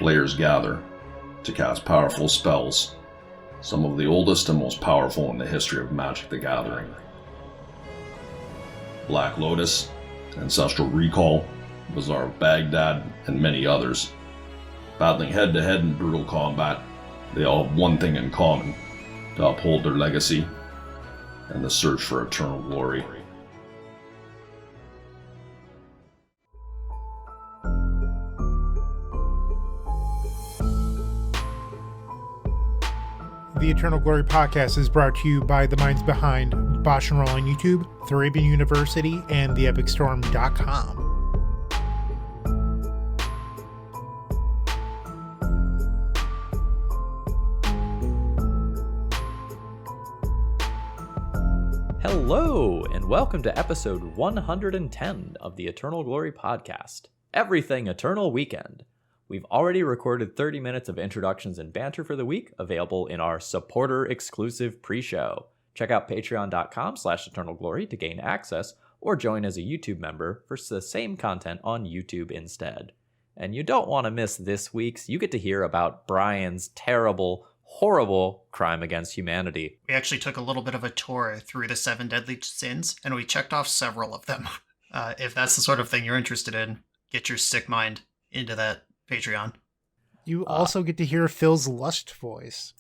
players gather to cast powerful spells, some of the oldest and most powerful in the history of Magic the Gathering. Black Lotus, Ancestral Recall, Bazaar of Baghdad, and many others. Battling head-to-head in brutal combat, they all have one thing in common: to uphold their legacy and the search for eternal glory. The Eternal Glory podcast is brought to you by the minds behind BoshNRoll on YouTube, Thraben University, and TheEpicStorm.com. Hello, and welcome to episode 110 of the Eternal Glory podcast, Everything Eternal Weekend. We've already recorded 30 minutes of introductions and banter for the week, available in our supporter-exclusive pre-show. Check out patreon.com/eternalglory to gain access, or join as a YouTube member for the same content on YouTube instead. And you don't want to miss this week's. You get to hear about Brian's terrible, horrible crime against humanity. We actually took a little bit of a tour through the 7 deadly sins, and we checked off several of them. If that's the sort of thing you're interested in, get your sick mind into that Patreon. You also get to hear Phil's lust voice.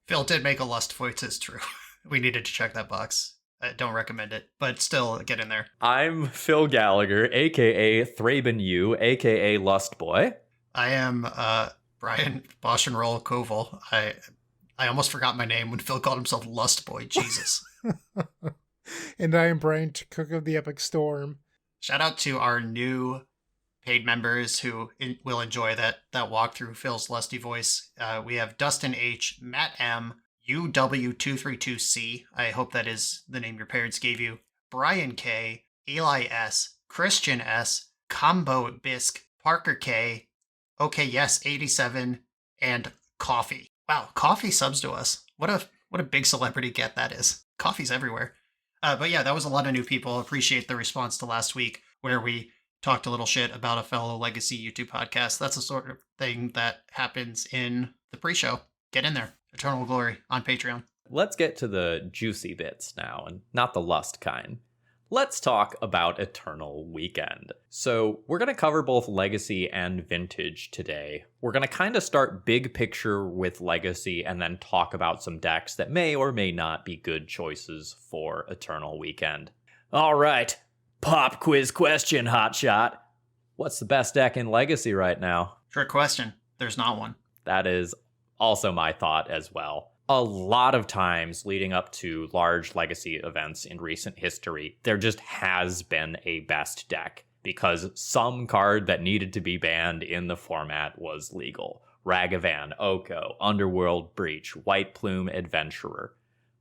Phil did make a lust voice, it's true. We needed to check that box. I don't recommend it, but still, get in there. I'm Phil Gallagher, a.k.a. ThrabenU, a.k.a. Lust Boy. I am Brian BoshNRoll Coval. I almost forgot my name when Phil called himself Lust Boy. Jesus. And I am Bryant Cook of the Epic Storm. Shout out to our new paid members who will enjoy that walk through Phil's lusty voice. We have Dustin H, Matt M, UW232C. I hope that is the name your parents gave you. Brian K, Eli S, Christian S, Combo Bisque, Parker K, Okay Yes 87, and Coffee. Wow, Coffee subs to us. What a big celebrity get that is. Coffee's everywhere. But yeah, that was a lot of new people. Appreciate the response to last week where we talked a little shit about a fellow legacy YouTube podcast. That's the sort of thing that happens in the pre-show. Get in there. Eternal Glory on Patreon. Let's get to the juicy bits now, and not the lust kind. Let's talk about Eternal Weekend. So we're going to cover both Legacy and Vintage today. We're going to kind of start big picture with Legacy and then talk about some decks that may or may not be good choices for Eternal Weekend. All right. Pop quiz question, hotshot. What's the best deck in Legacy right now? Trick question. There's not one. That is also my thought as well. A lot of times leading up to large Legacy events in recent history, there just has been a best deck because some card that needed to be banned in the format was legal. Ragavan, Oko, Underworld Breach, White Plume Adventurer.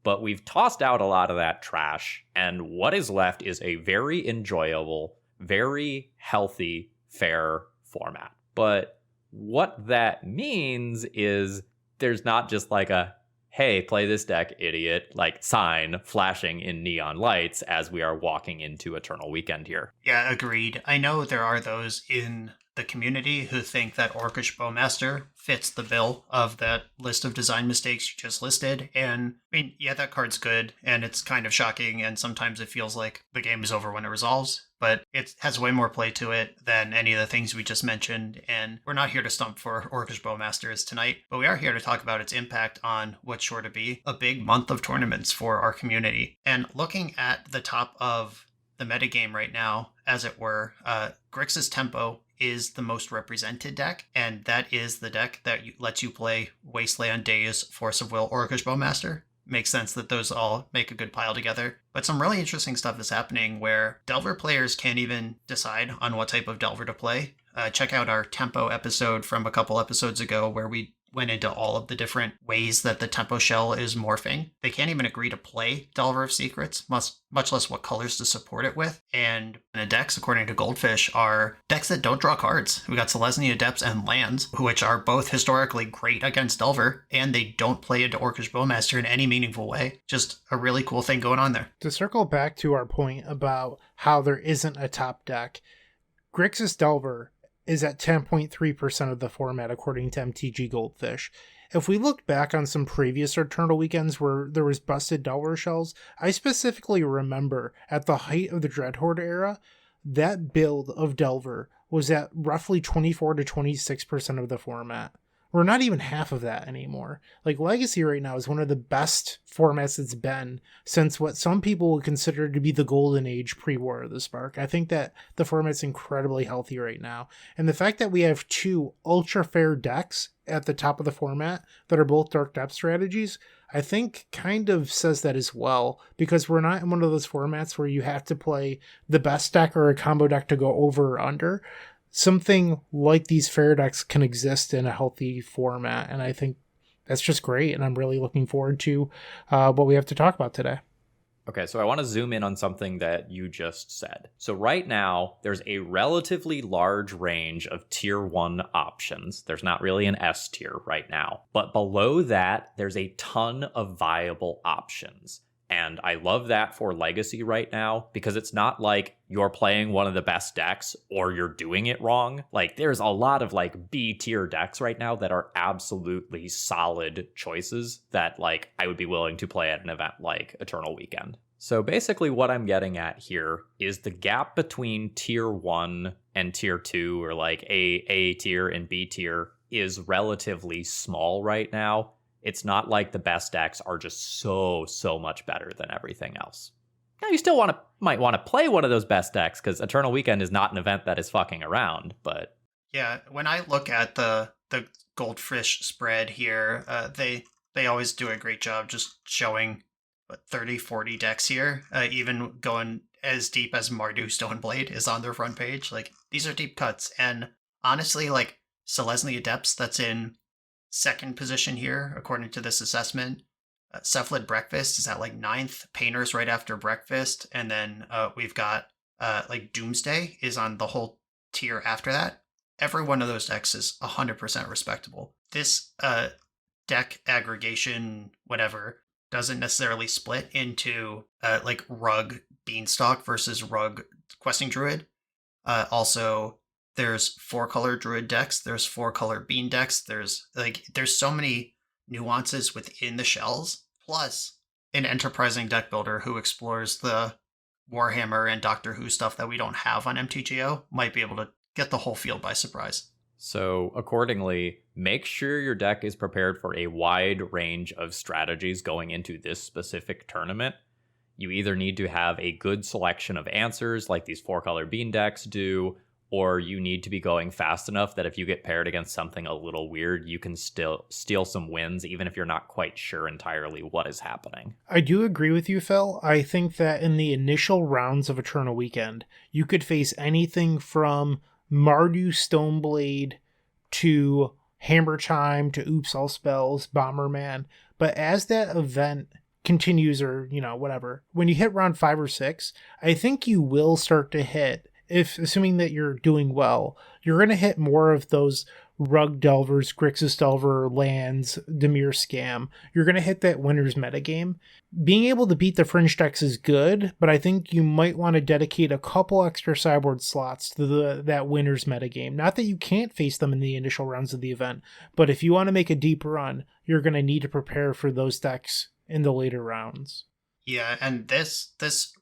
But we've tossed out a lot of that trash, and what is left is a very enjoyable, very healthy, fair format. But what that means is there's not just like a, hey, play this deck, idiot, like sign flashing in neon lights as we are walking into Eternal Weekend here. Yeah, agreed. I know there are those in the community who think that Orcish Bowmaster fits the bill of that list of design mistakes you just listed. And I mean, yeah, that card's good and it's kind of shocking. And sometimes it feels like the game is over when it resolves, but it has way more play to it than any of the things we just mentioned. And we're not here to stump for Orcish Bowmasters tonight, but we are here to talk about its impact on what's sure to be a big month of tournaments for our community. And looking at the top of the metagame right now, as it were, Grixis Tempo is the most represented deck, and that is the deck that lets you play Wasteland, Daze, Force of Will, Orcish Bowmaster. Makes sense that those all make a good pile together. But some really interesting stuff is happening where Delver players can't even decide on what type of Delver to play. Check out our Tempo episode from a couple episodes ago where we went into all of the different ways that the Tempo shell is morphing. They can't even agree to play Delver of Secrets, much less what colors to support it with. And the decks, according to Goldfish, are decks that don't draw cards. We got Selesnya Adepts and Lands, which are both historically great against Delver, and they don't play into Orcish Bowmaster in any meaningful way. Just a really cool thing going on there. To circle back to our point about how there isn't a top deck, Grixis Delver is at 10.3% of the format, according to MTG Goldfish. If we look back on some previous Eternal Weekends where there was busted Delver shells, I specifically remember at the height of the Dreadhorde era, that build of Delver was at roughly 24 to 26% of the format. We're not even half of that anymore. Like, Legacy right now is one of the best formats it's been since what some people would consider to be the golden age pre-War of the Spark. I think that the format's incredibly healthy right now. And the fact that we have two ultra fair decks at the top of the format that are both Dark Depth strategies, I think kind of says that as well, because we're not in one of those formats where you have to play the best deck or a combo deck to go over or under. Something like these fair decks can exist in a healthy format, and I think that's just great, and I'm really looking forward to what we have to talk about today. Okay, so I want to zoom in on something that you just said. So right now, there's a relatively large range of tier 1 options. There's not really an S tier right now. But below that, there's a ton of viable options. And I love that for Legacy right now, because it's not like you're playing one of the best decks or you're doing it wrong. Like, there's a lot of like B tier decks right now that are absolutely solid choices that like I would be willing to play at an event like Eternal Weekend. So basically what I'm getting at here is the gap between tier 1 and tier 2, or like A tier and B tier, is relatively small right now. It's not like the best decks are just so much better than everything else. Now, you still might want to play one of those best decks, because Eternal Weekend is not an event that is fucking around, but... Yeah, when I look at the Goldfish spread here, they always do a great job just showing 30, 40 decks here, even going as deep as Mardu Stoneblade is on their front page. Like, these are deep cuts, and honestly, like, Selesnya Adepts, that's in second position here, according to this assessment. Cephalid Breakfast is at like 9th. Painters right after Breakfast. And then we've got like Doomsday is on the whole tier after that. Every one of those decks is 100% respectable. This deck aggregation, whatever, doesn't necessarily split into like Rug Beanstalk versus Rug Questing Druid. Also, there's 4-color Druid decks, there's 4-color Bean decks, there's so many nuances within the shells, plus an enterprising deck builder who explores the Warhammer and Doctor Who stuff that we don't have on MTGO might be able to get the whole field by surprise. So accordingly, make sure your deck is prepared for a wide range of strategies going into this specific tournament. You either need to have a good selection of answers like these 4-color Bean decks do, or you need to be going fast enough that if you get paired against something a little weird, you can still steal some wins, even if you're not quite sure entirely what is happening. I do agree with you, Phil. I think that in the initial rounds of Eternal Weekend, you could face anything from Mardu Stoneblade to Hammer Chime to Oops All Spells, Bomberman. But as that event continues, or, whatever, when you hit round 5 or 6, I think you will start to hit, assuming that you're doing well, you're going to hit more of those Rug Delvers, Grixis Delver, Lands, Dimir Scam. You're going to hit that winner's metagame. Being able to beat the fringe decks is good, but I think you might want to dedicate a couple extra sideboard slots to that winner's metagame. Not that you can't face them in the initial rounds of the event, but if you want to make a deep run, you're going to need to prepare for those decks in the later rounds. Yeah, and this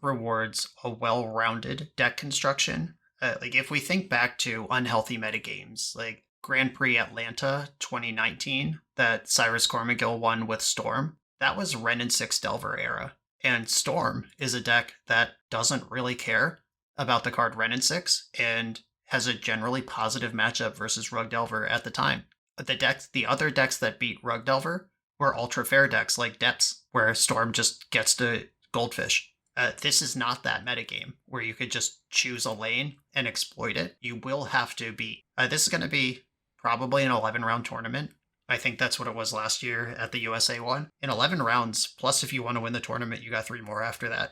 rewards a well-rounded deck construction. Like, if we think back to unhealthy metagames, like Grand Prix Atlanta 2019, that Cyrus Cormagill won with Storm, that was Wrenn and 6 Delver era. And Storm is a deck that doesn't really care about the card Wrenn and 6, and has a generally positive matchup versus Rug Delver at the time. The other decks that beat Rug Delver were ultra fair decks like Depths, where Storm just gets to Goldfish. This is not that metagame where you could just choose a lane and exploit it. You will have to beat. This is going to be probably an 11-round tournament. I think that's what it was last year at the USA one. In 11 rounds, plus if you want to win the tournament, you got 3 more after that.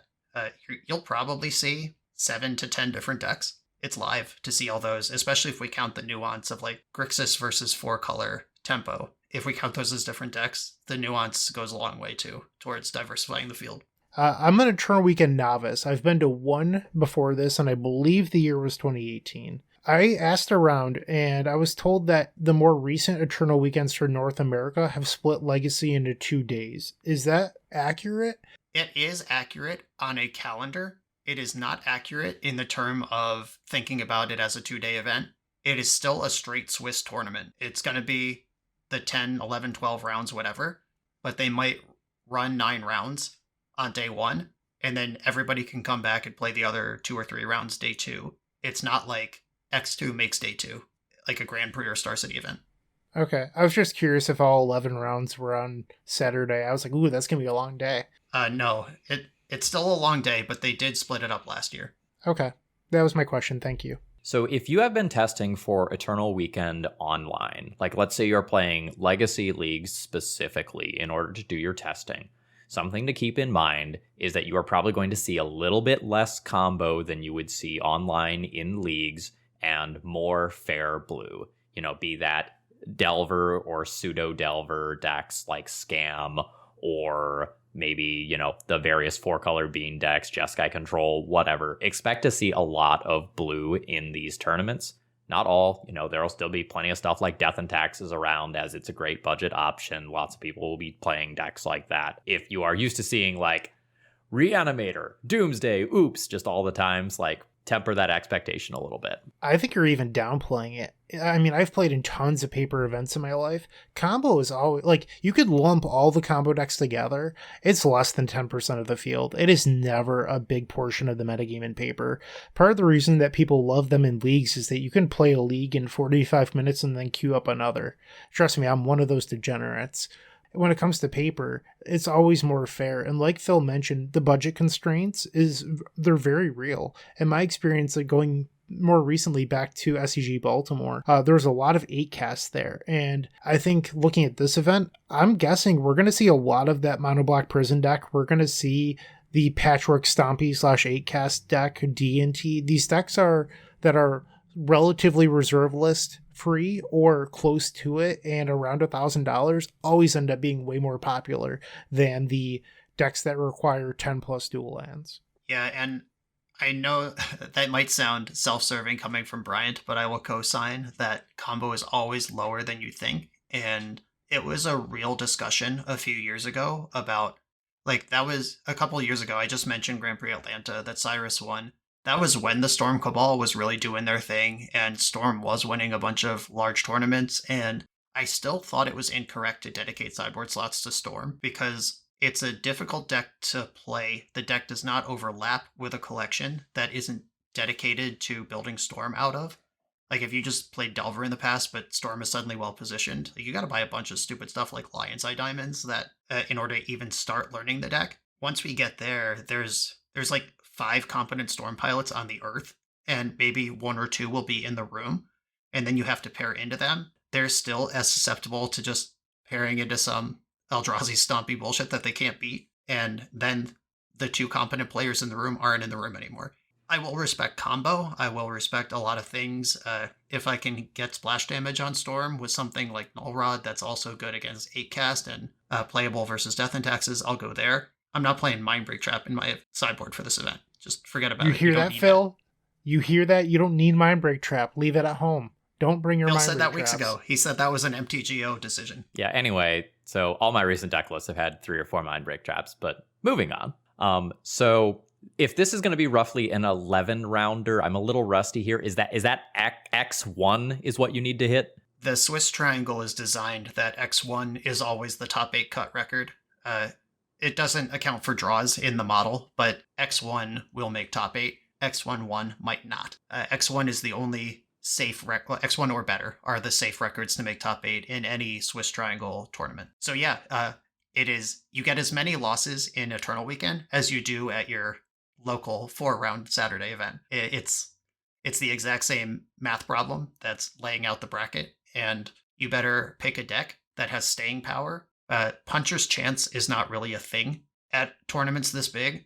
You'll probably see 7 to 10 different decks. It's live to see all those, especially if we count the nuance of like Grixis versus 4-color Tempo. If we count those as different decks, the nuance goes a long way too, towards diversifying the field. I'm an Eternal Weekend novice. I've been to one before this, and I believe the year was 2018. I asked around and I was told that the more recent Eternal weekends for North America have split Legacy into 2 days. Is that accurate? It is accurate on a calendar. It is not accurate in the term of thinking about it as a 2-day event. It is still a straight Swiss tournament. It's going to be the 10, 11, 12 rounds, whatever, but they might run 9 rounds on day 1, and then everybody can come back and play the other 2 or 3 rounds day 2. It's not like X2 makes day 2, like a Grand Prix or Star City event. Okay. I was just curious if all 11 rounds were on Saturday. I was like, ooh, that's going to be a long day. No, it's still a long day, but they did split it up last year. Okay. That was my question. Thank you. So if you have been testing for Eternal Weekend online, like let's say you're playing Legacy Leagues specifically in order to do your testing, something to keep in mind is that you are probably going to see a little bit less combo than you would see online in leagues and more fair blue. Be that Delver or pseudo Delver decks like Scam, or maybe, the various 4-color bean decks, Jeskai Control, whatever. Expect to see a lot of blue in these tournaments. Not all, there'll still be plenty of stuff like Death and Taxes around, as it's a great budget option. Lots of people will be playing decks like that. If you are used to seeing like Reanimator, Doomsday, Oops, just all the times, like temper that expectation a little bit. I think you're even downplaying it. I mean, I've played in tons of paper events in my life. Combo is always, like, you could lump all the combo decks together. It's less than 10% of the field. It is never a big portion of the metagame in paper. Part of the reason that people love them in leagues is that you can play a league in 45 minutes and then queue up another. Trust me, I'm one of those degenerates. When it comes to paper, it's always more fair. And like Phil mentioned, the budget constraints they're very real. In my experience, like going more recently back to SCG Baltimore, there was a lot of 8 casts there. And I think looking at this event, I'm guessing we're going to see a lot of that Mono Black Prison deck. We're going to see the Patchwork Stompy / 8 cast deck, D&T. These decks that are relatively reserve list free or close to it and around $1,000 always end up being way more popular than the decks that require 10 plus dual lands. Yeah, and I know that might sound self-serving coming from Bryant, but I will co-sign that combo is always lower than you think. And it was a real discussion a few years ago about, like, that was a couple of years ago. I just mentioned Grand Prix Atlanta that Cyrus won. That was when the Storm Cabal was really doing their thing, and Storm was winning a bunch of large tournaments, and I still thought it was incorrect to dedicate sideboard slots to Storm, because it's a difficult deck to play. The deck does not overlap with a collection that isn't dedicated to building Storm out of. Like, if you just played Delver in the past, but Storm is suddenly well-positioned, you gotta buy a bunch of stupid stuff like Lion's Eye Diamonds that, in order to even start learning the deck. Once we get there, there's like 5 competent Storm pilots on the Earth, and maybe 1 or 2 will be in the room, and then you have to pair into them. They're still as susceptible to just pairing into some Eldrazi stompy bullshit that they can't beat, and then the 2 competent players in the room aren't in the room anymore. I will respect combo. I will respect a lot of things. If I can get splash damage on Storm with something like Null Rod that's also good against 8 cast and playable versus Death and Taxes, I'll go there. I'm not playing Mindbreak Trap in my sideboard for this event. Just forget about it. You hear that, Phil? You hear that? You don't need Mindbreak Trap. Leave it at home. Don't bring your Mindbreak Traps. Phil said that weeks ago. He said that was an MTGO decision. Yeah, anyway, so all my recent deck lists have had 3 or 4 Mindbreak Traps, but moving on. So if this is going to be roughly an 11-rounder, I'm a little rusty here. Is that X1 is what you need to hit? The Swiss Triangle is designed that X1 is always the top 8 cut record. It doesn't account for draws in the model, but X1 will make top 8. X1-1 might not. X1 is the only safe X1 or better are the safe records to make top 8 in any Swiss Triangle tournament. So yeah, it is, you get as many losses in Eternal Weekend as you do at your local 4-round Saturday event. It's the exact same math problem that's laying out the bracket, and you better pick a deck that has staying power. Puncher's Chance is not really a thing at tournaments this big.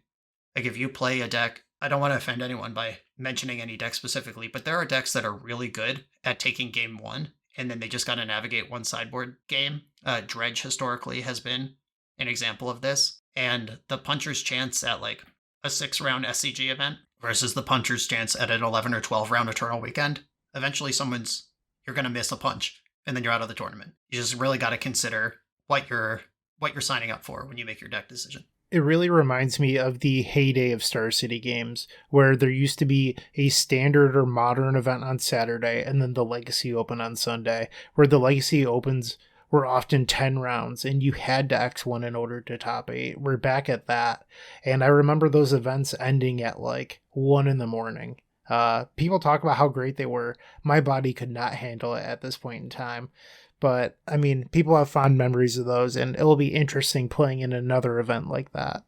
Like, if you play a deck, I don't want to offend anyone by mentioning any deck specifically, but there are decks that are really good at taking game 1, and then they just got to navigate one sideboard game. Dredge historically has been an example of this, and the Puncher's Chance at like a 6-round SCG event versus the Puncher's Chance at an 11 or 12 round Eternal Weekend. eventually you're going to miss a punch and then you're out of the tournament. You just really got to consider what you're signing up for when you make your deck decision. It really reminds me of the heyday of Star City games, where there used to be a standard or modern event on Saturday and then the Legacy Open on Sunday, where the Legacy Opens were often 10 rounds and you had to X1 in order to top 8. We're back at that. And I remember those events ending at like 1 in the morning. People talk about how great they were. My body could not handle it at this point in time. But, I mean, people have fond memories of those, and it'll be interesting playing in another event like that.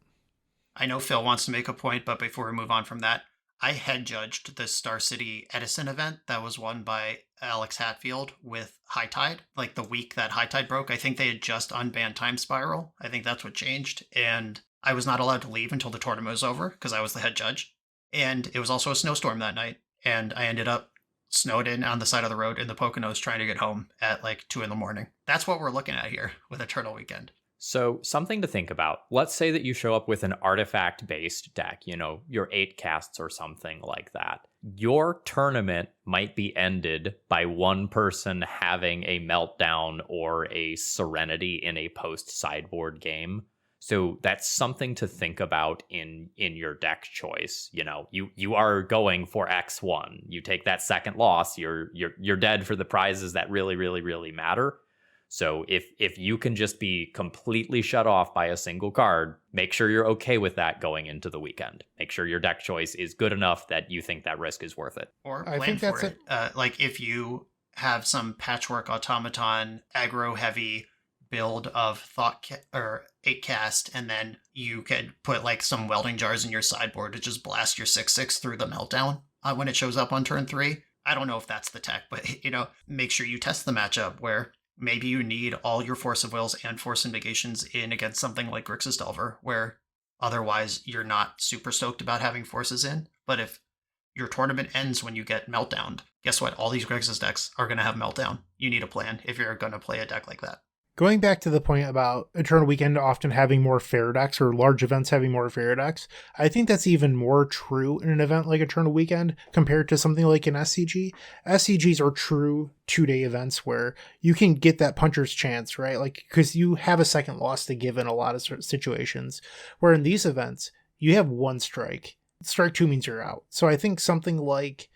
I know Phil wants to make a point, but before we move on from that, I head judged the Star City Edison event that was won by Alex Hatfield with High Tide, like the week that High Tide broke. I think they had just unbanned Time Spiral. I think that's what changed. And I was not allowed to leave until the tournament was over because I was the head judge. And it was also a snowstorm that night. And I ended up snowed in on the side of the road in the Poconos trying to get home at like 2 a.m. That's what we're looking at here with Eternal Weekend. So something to think about. Let's say that you show up with an artifact-based deck, your 8 casts or something like that. Your tournament might be ended by one person having a meltdown or a serenity in a post-sideboard game. So that's something to think about in your deck choice. You are going for X1. You take that second loss, you're dead for the prizes that really, really, really matter. So if you can just be completely shut off by a single card, make sure you're okay with that going into the weekend. Make sure your deck choice is good enough that you think that risk is worth it. Or plan for it. Like if you have some patchwork automaton, aggro heavy build of or 8 cast, and then you could put like some welding jars in your sideboard to just blast your 6/6 through the meltdown when it shows up on turn 3. I don't know if that's the tech, but make sure you test the matchup where maybe you need all your Force of Wills and Force of Negations in against something like Grixis Delver, where otherwise you're not super stoked about having forces in. But if your tournament ends when you get meltdowned, guess what? All these Grixis decks are going to have meltdown. You need a plan if you're going to play a deck like that. Going back to the point about Eternal Weekend often having more fair decks or large events having more fair decks, I think that's even more true in an event like Eternal Weekend compared to something like an SCG. SCGs are true 2-day events where you can get that puncher's chance, right? Like, because you have a second loss to give in a lot of situations, where in these events, you have one strike. Strike 2 means you're out. So I think something like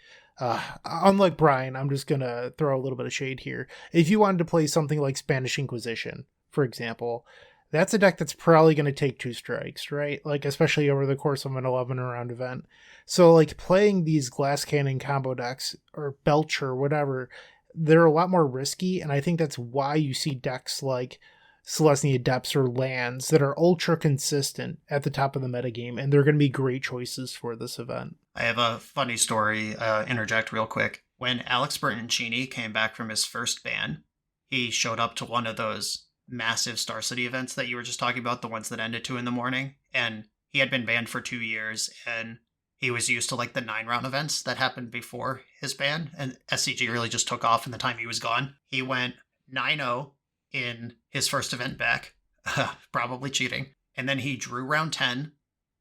unlike Brian, I'm just going to throw a little bit of shade here. If you wanted to play something like Spanish Inquisition, for example, that's a deck that's probably going to take 2 strikes, right? Like, especially over the course of an 11-round event. So, like, playing these Glass Cannon combo decks, or Belch or whatever, they're a lot more risky, and I think that's why you see decks like Selesnya Depths or Lands that are ultra consistent at the top of the metagame, and they're going to be great choices for this event. I have a funny story, interject real quick. When Alex Bertoncini came back from his first ban, he showed up to one of those massive Star City events that you were just talking about, the ones that end at 2 a.m, and he had been banned for 2 years, and he was used to like the 9-round events that happened before his ban, and SCG really just took off in the time he was gone. He went 9-0 in his first event back, probably cheating, and then he drew round 10,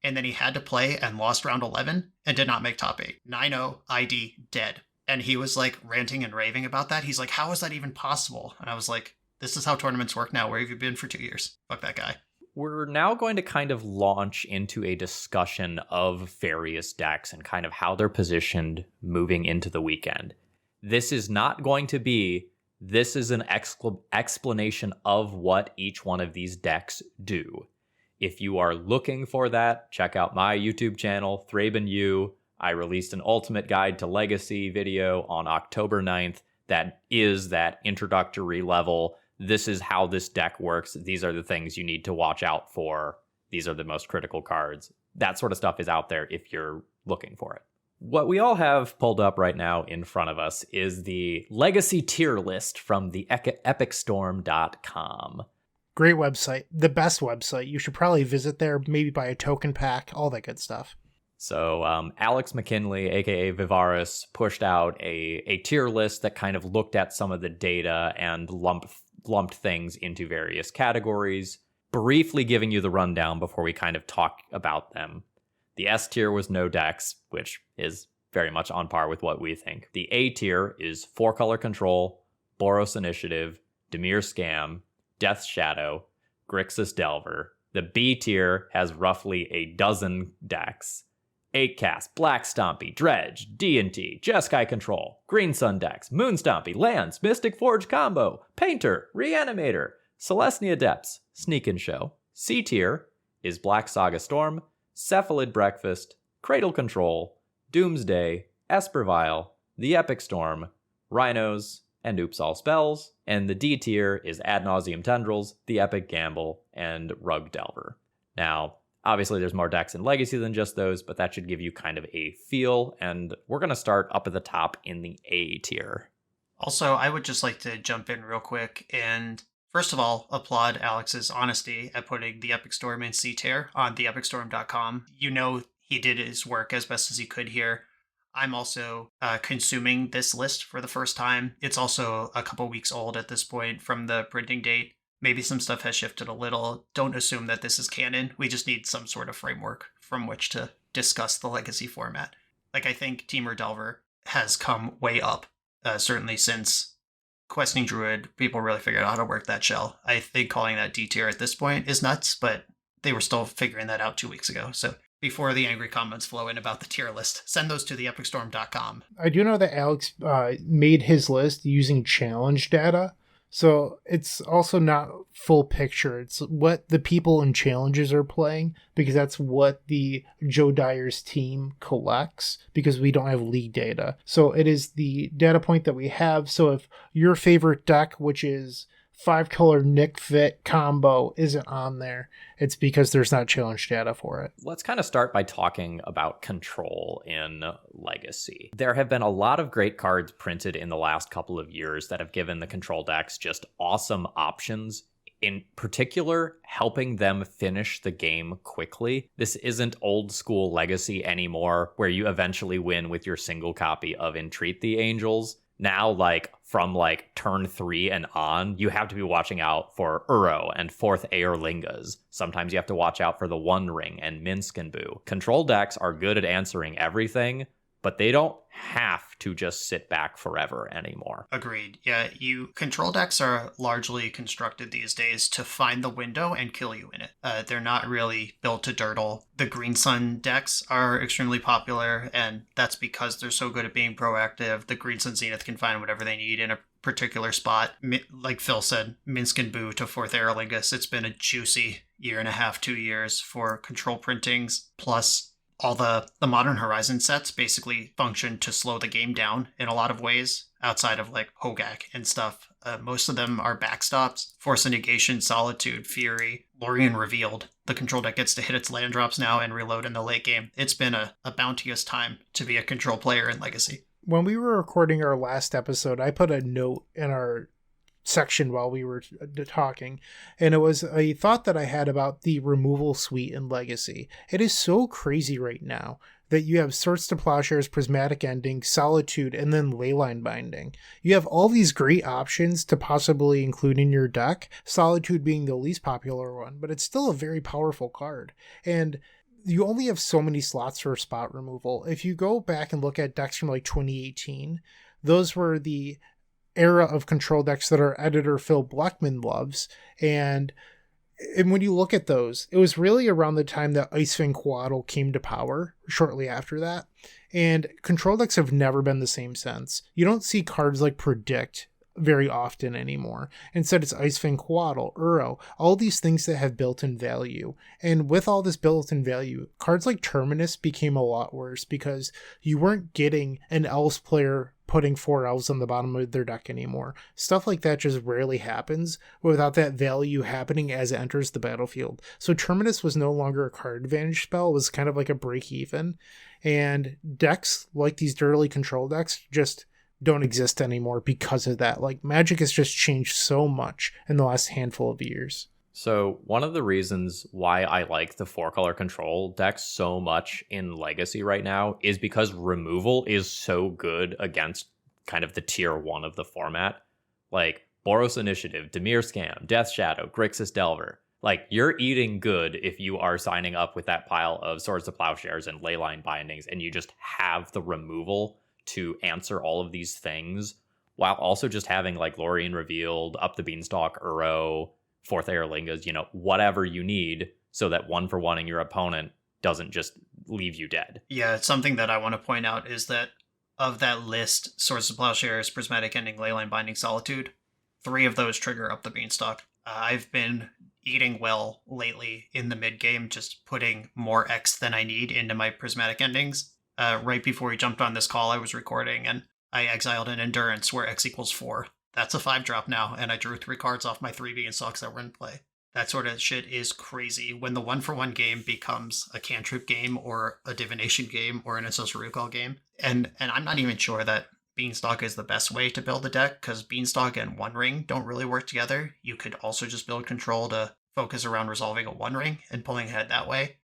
and then he had to play and lost round 11 and did not make top 8. 9-0, ID, dead. And he was like ranting and raving about that. He's like, how is that even possible? And I was like, this is how tournaments work now. Where have you been for 2 years? Fuck that guy. We're now going to kind of launch into a discussion of various decks and kind of how they're positioned moving into the weekend. This is not going to be, this is an explanation of what each one of these decks do. If you are looking for that, check out my YouTube channel, ThrabenU. I released an Ultimate Guide to Legacy video on October 9th. That is that introductory level. This is how this deck works. These are the things you need to watch out for. These are the most critical cards. That sort of stuff is out there if you're looking for it. What we all have pulled up right now in front of us is the Legacy tier list from the epicstorm.com. Great website. The best website. You should probably visit there, maybe buy a token pack, all that good stuff. So Alex McKinley, aka Vivaris, pushed out a tier list that kind of looked at some of the data and lumped things into various categories, briefly giving you the rundown before we kind of talk about them. The S tier was no decks, which is very much on par with what we think. The A tier is 4-color control, Boros Initiative, Dimir Scam, Death's Shadow, Grixis Delver. The B tier has roughly a dozen decks. 8-cast, Black Stompy, Dredge, D&T, Jeskai Control, Green Sun decks, Moon Stompy, Lands, Mystic Forge Combo, Painter, Reanimator, Celestia Depths, Sneak and Show. C tier is Black Saga Storm, Cephalid Breakfast, Cradle Control, Doomsday, Espervile, The Epic Storm, Rhinos, and Oops All Spells. And the D tier is Ad Nauseam Tendrils, The Epic Gamble, and Rug Delver. Now, obviously, there's more decks in Legacy than just those, but that should give you kind of a feel. And we're going to start up at the top in the A tier. Also, I would just like to jump in real quick and, first of all, applaud Alex's honesty at putting the Epic Storm in C tier on theepicstorm.com. You know he did his work as best as he could here. I'm also consuming this list for the first time. It's also a couple weeks old at this point from the printing date. Maybe some stuff has shifted a little. Don't assume that this is canon. We just need some sort of framework from which to discuss the Legacy format. Like, I think Temur Delver has come way up, certainly since Questing Druid, people really figured out how to work that shell. I think calling that D tier at this point is nuts, but they were still figuring that out 2 weeks ago. So before the angry comments flow in about the tier list, send those to theepicstorm.com. I do know that Alex made his list using challenge data. So it's also not full picture. It's what the people in challenges are playing, because that's what the Joe Dyer's team collects, because we don't have league data. So it is the data point that we have. So if your favorite deck, which is 5-color Nick Fit combo, isn't on there, it's because there's not challenge data for it. Let's kind of start by talking about control in Legacy. There have been a lot of great cards printed in the last couple of years that have given the control decks just awesome options, in particular helping them finish the game quickly. This isn't old school Legacy anymore, where you eventually win with your single copy of Entreat the Angels. Now, from turn 3 and on, you have to be watching out for Uro and 4th Aerlingas. Sometimes you have to watch out for the One Ring and Minsk and Boo. Control decks are good at answering everything, but they don't have to just sit back forever anymore. Agreed. Yeah, control decks are largely constructed these days to find the window and kill you in it. They're not really built to durdle. The Green Sun decks are extremely popular, and that's because they're so good at being proactive. The Green Sun Zenith can find whatever they need in a particular spot. Like Phil said, Minsk and Boo to 4th Aerlingus. It's been a juicy 1.5 to 2 years for control printings, plus all the Modern Horizon sets basically function to slow the game down in a lot of ways, outside of Hogak and stuff. Most of them are backstops. Force of Negation, Solitude, Fury, Lorien Revealed. The control deck gets to hit its land drops now and reload in the late game. It's been a bounteous time to be a control player in Legacy. When we were recording our last episode, I put a note in our section while we were talking, and it was a thought that I had about the removal suite in Legacy. It is so crazy right now that you have Swords to Plowshares, Prismatic Ending, Solitude, and then Leyline Binding. You have all these great options to possibly include in your deck, Solitude being the least popular one, but it's still a very powerful card. And you only have so many slots for spot removal. If you go back and look at decks from 2018, those were the era of control decks that our editor Phil Blackman loves, and when you look at those, it was really around the time that Icewind Coatl came to power, shortly after that, and control decks have never been the same since. You don't see cards like Predict very often anymore. Instead, it's Icewind Coatl, Uro, all these things that have built-in value. And with all this built-in value, cards like Terminus became a lot worse because you weren't getting an Elves player putting 4 elves on the bottom of their deck anymore. Stuff like that just rarely happens without that value happening as it enters the battlefield. So Terminus was no longer a card advantage spell. It was kind of like a break even. And decks like these dirtily control decks just don't exist anymore because of that. Magic has just changed so much in the last handful of years. So one of the reasons why I like the 4-color control decks so much in Legacy right now is because removal is so good against kind of the tier 1 of the format. Boros Initiative, Dimir Scam, Death Shadow, Grixis Delver. Like, you're eating good if you are signing up with that pile of Swords to Plowshares and Leyline Bindings, and you just have the removal to answer all of these things, while also just having, like, Lorien Revealed, Up the Beanstalk, Uro, Fourth Aerlingas, you know, whatever you need, so that one for one-ing your opponent doesn't just leave you dead. Yeah, it's something that I want to point out is that of that list, Swords to Plowshares, Prismatic Ending, Leyline Binding, Solitude, 3 of those trigger Up the Beanstalk. I've been eating well lately in the mid game, just putting more X than I need into my Prismatic Endings. Right before we jumped on this call, I was recording and I exiled an Endurance where X equals 4. That's a 5-drop now, and I drew 3 cards off my 3 Beanstalks that were in play. That sort of shit is crazy. When the 1-for-1 game becomes a cantrip game or a divination game or an ancestral recall game, and I'm not even sure that Beanstalk is the best way to build a deck, because Beanstalk and One Ring don't really work together. You could also just build control to focus around resolving a One Ring and pulling ahead that way.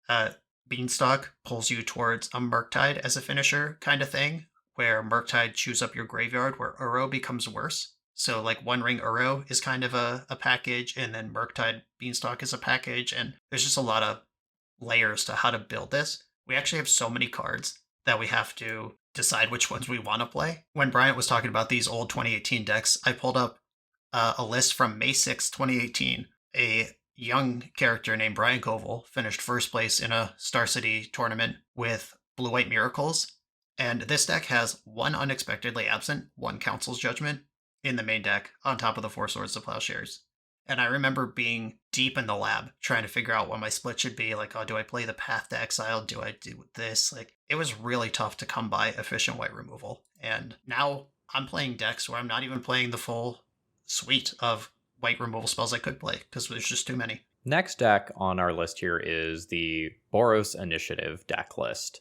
Beanstalk pulls you towards a Murktide as a finisher kind of thing, where Murktide chews up your graveyard, where Uro becomes worse. So like One Ring Uro is kind of a package, and then Murktide Beanstalk is a package, and there's just a lot of layers to how to build this. We actually have so many cards that we have to decide which ones we want to play. When Bryant was talking about these old 2018 decks, I pulled up a list from May 6, 2018. A young character named Brian Coval finished first place in a Star City tournament with Blue-White Miracles, and this deck has 1 Unexpectedly Absent, 1 Council's Judgment in the main deck on top of the 4 Swords to Plowshares. And I remember being deep in the lab trying to figure out what my split should be. Like, oh, do I play the Path to Exile? Do I do this? Like, it was really tough to come by efficient white removal. And now I'm playing decks where I'm not even playing the full suite of white removal spells I could play, because there's just too many. Next deck on our list here is the Boros Initiative deck list,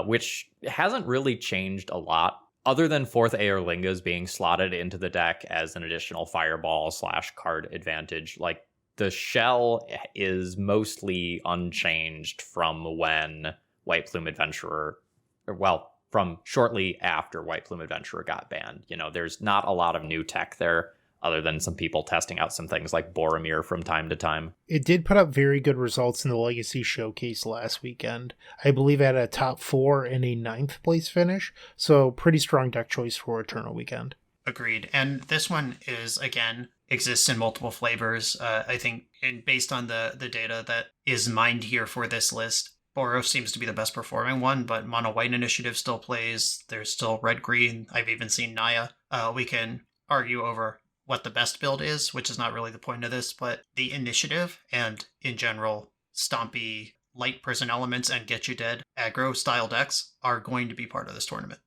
which hasn't really changed a lot, other than Fourth Aerlingas being slotted into the deck as an additional fireball / card advantage. Like, the shell is mostly unchanged from when White Plume Adventurer, from shortly after White Plume Adventurer got banned. You know, there's not a lot of new tech there, other than some people testing out some things like Boromir from time to time. It did put up very good results in the Legacy Showcase last weekend. I believe it had a top 4 and a 9th place finish, so pretty strong deck choice for Eternal Weekend. Agreed. And this one is, again, exists in multiple flavors. I think, and based on the data that is mined here for this list, Boros seems to be the best performing one, but Mono White Initiative still plays. There's still Red Green. I've even seen Naya. We can argue over what the best build is, which is not really the point of this, but the initiative and, in general, stompy light prison elements and get you dead aggro style decks are going to be part of this tournament,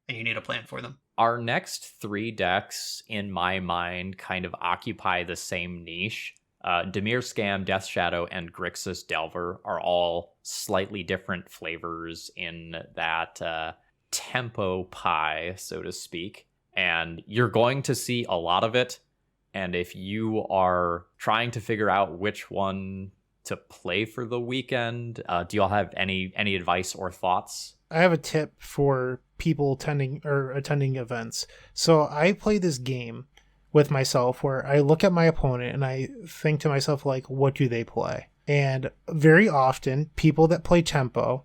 and you need a plan for them. Our next 3 decks, in my mind, kind of occupy the same niche. Dimir Scam, Death Shadow, and Grixis Delver are all slightly different flavors in that tempo pie, so to speak. And you're going to see a lot of it. And if you are trying to figure out which one to play for the weekend, do y'all have any advice or thoughts? I have a tip for people attending events. So I play this game with myself where I look at my opponent and I think to myself, like, what do they play? And very often, people that play tempo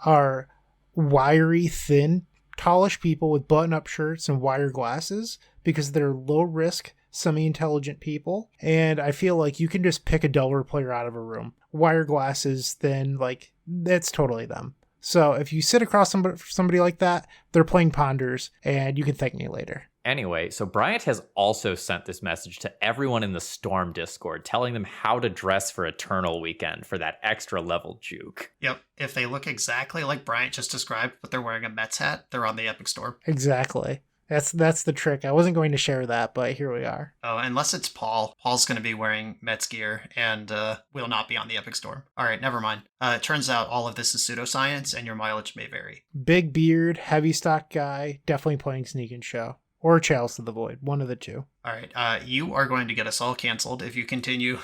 are wiry, thin, tallish people with button-up shirts and wire glasses, because they're low-risk, semi-intelligent people. And I feel like you can just pick a Delver player out of a room. Wire glasses, then, like, that's totally them. So if you sit across somebody like that, they're playing Ponders, and you can thank me later. Anyway, so Bryant has also sent this message to everyone in the Storm Discord, telling them how to dress for Eternal Weekend for that extra level juke. Yep. If they look exactly like Bryant just described, but they're wearing a Mets hat, they're on the Epic Storm. Exactly. That's the trick. I wasn't going to share that, but here we are. Oh, unless it's Paul. Paul's going to be wearing Mets gear and will not be on the Epic Storm. All right, never mind. It turns out all of this is pseudoscience, and your mileage may vary. Big beard, heavy stock guy, definitely playing Sneak and Show. Or Chalice to the Void, one of the two. All right, you are going to get us all canceled if you continue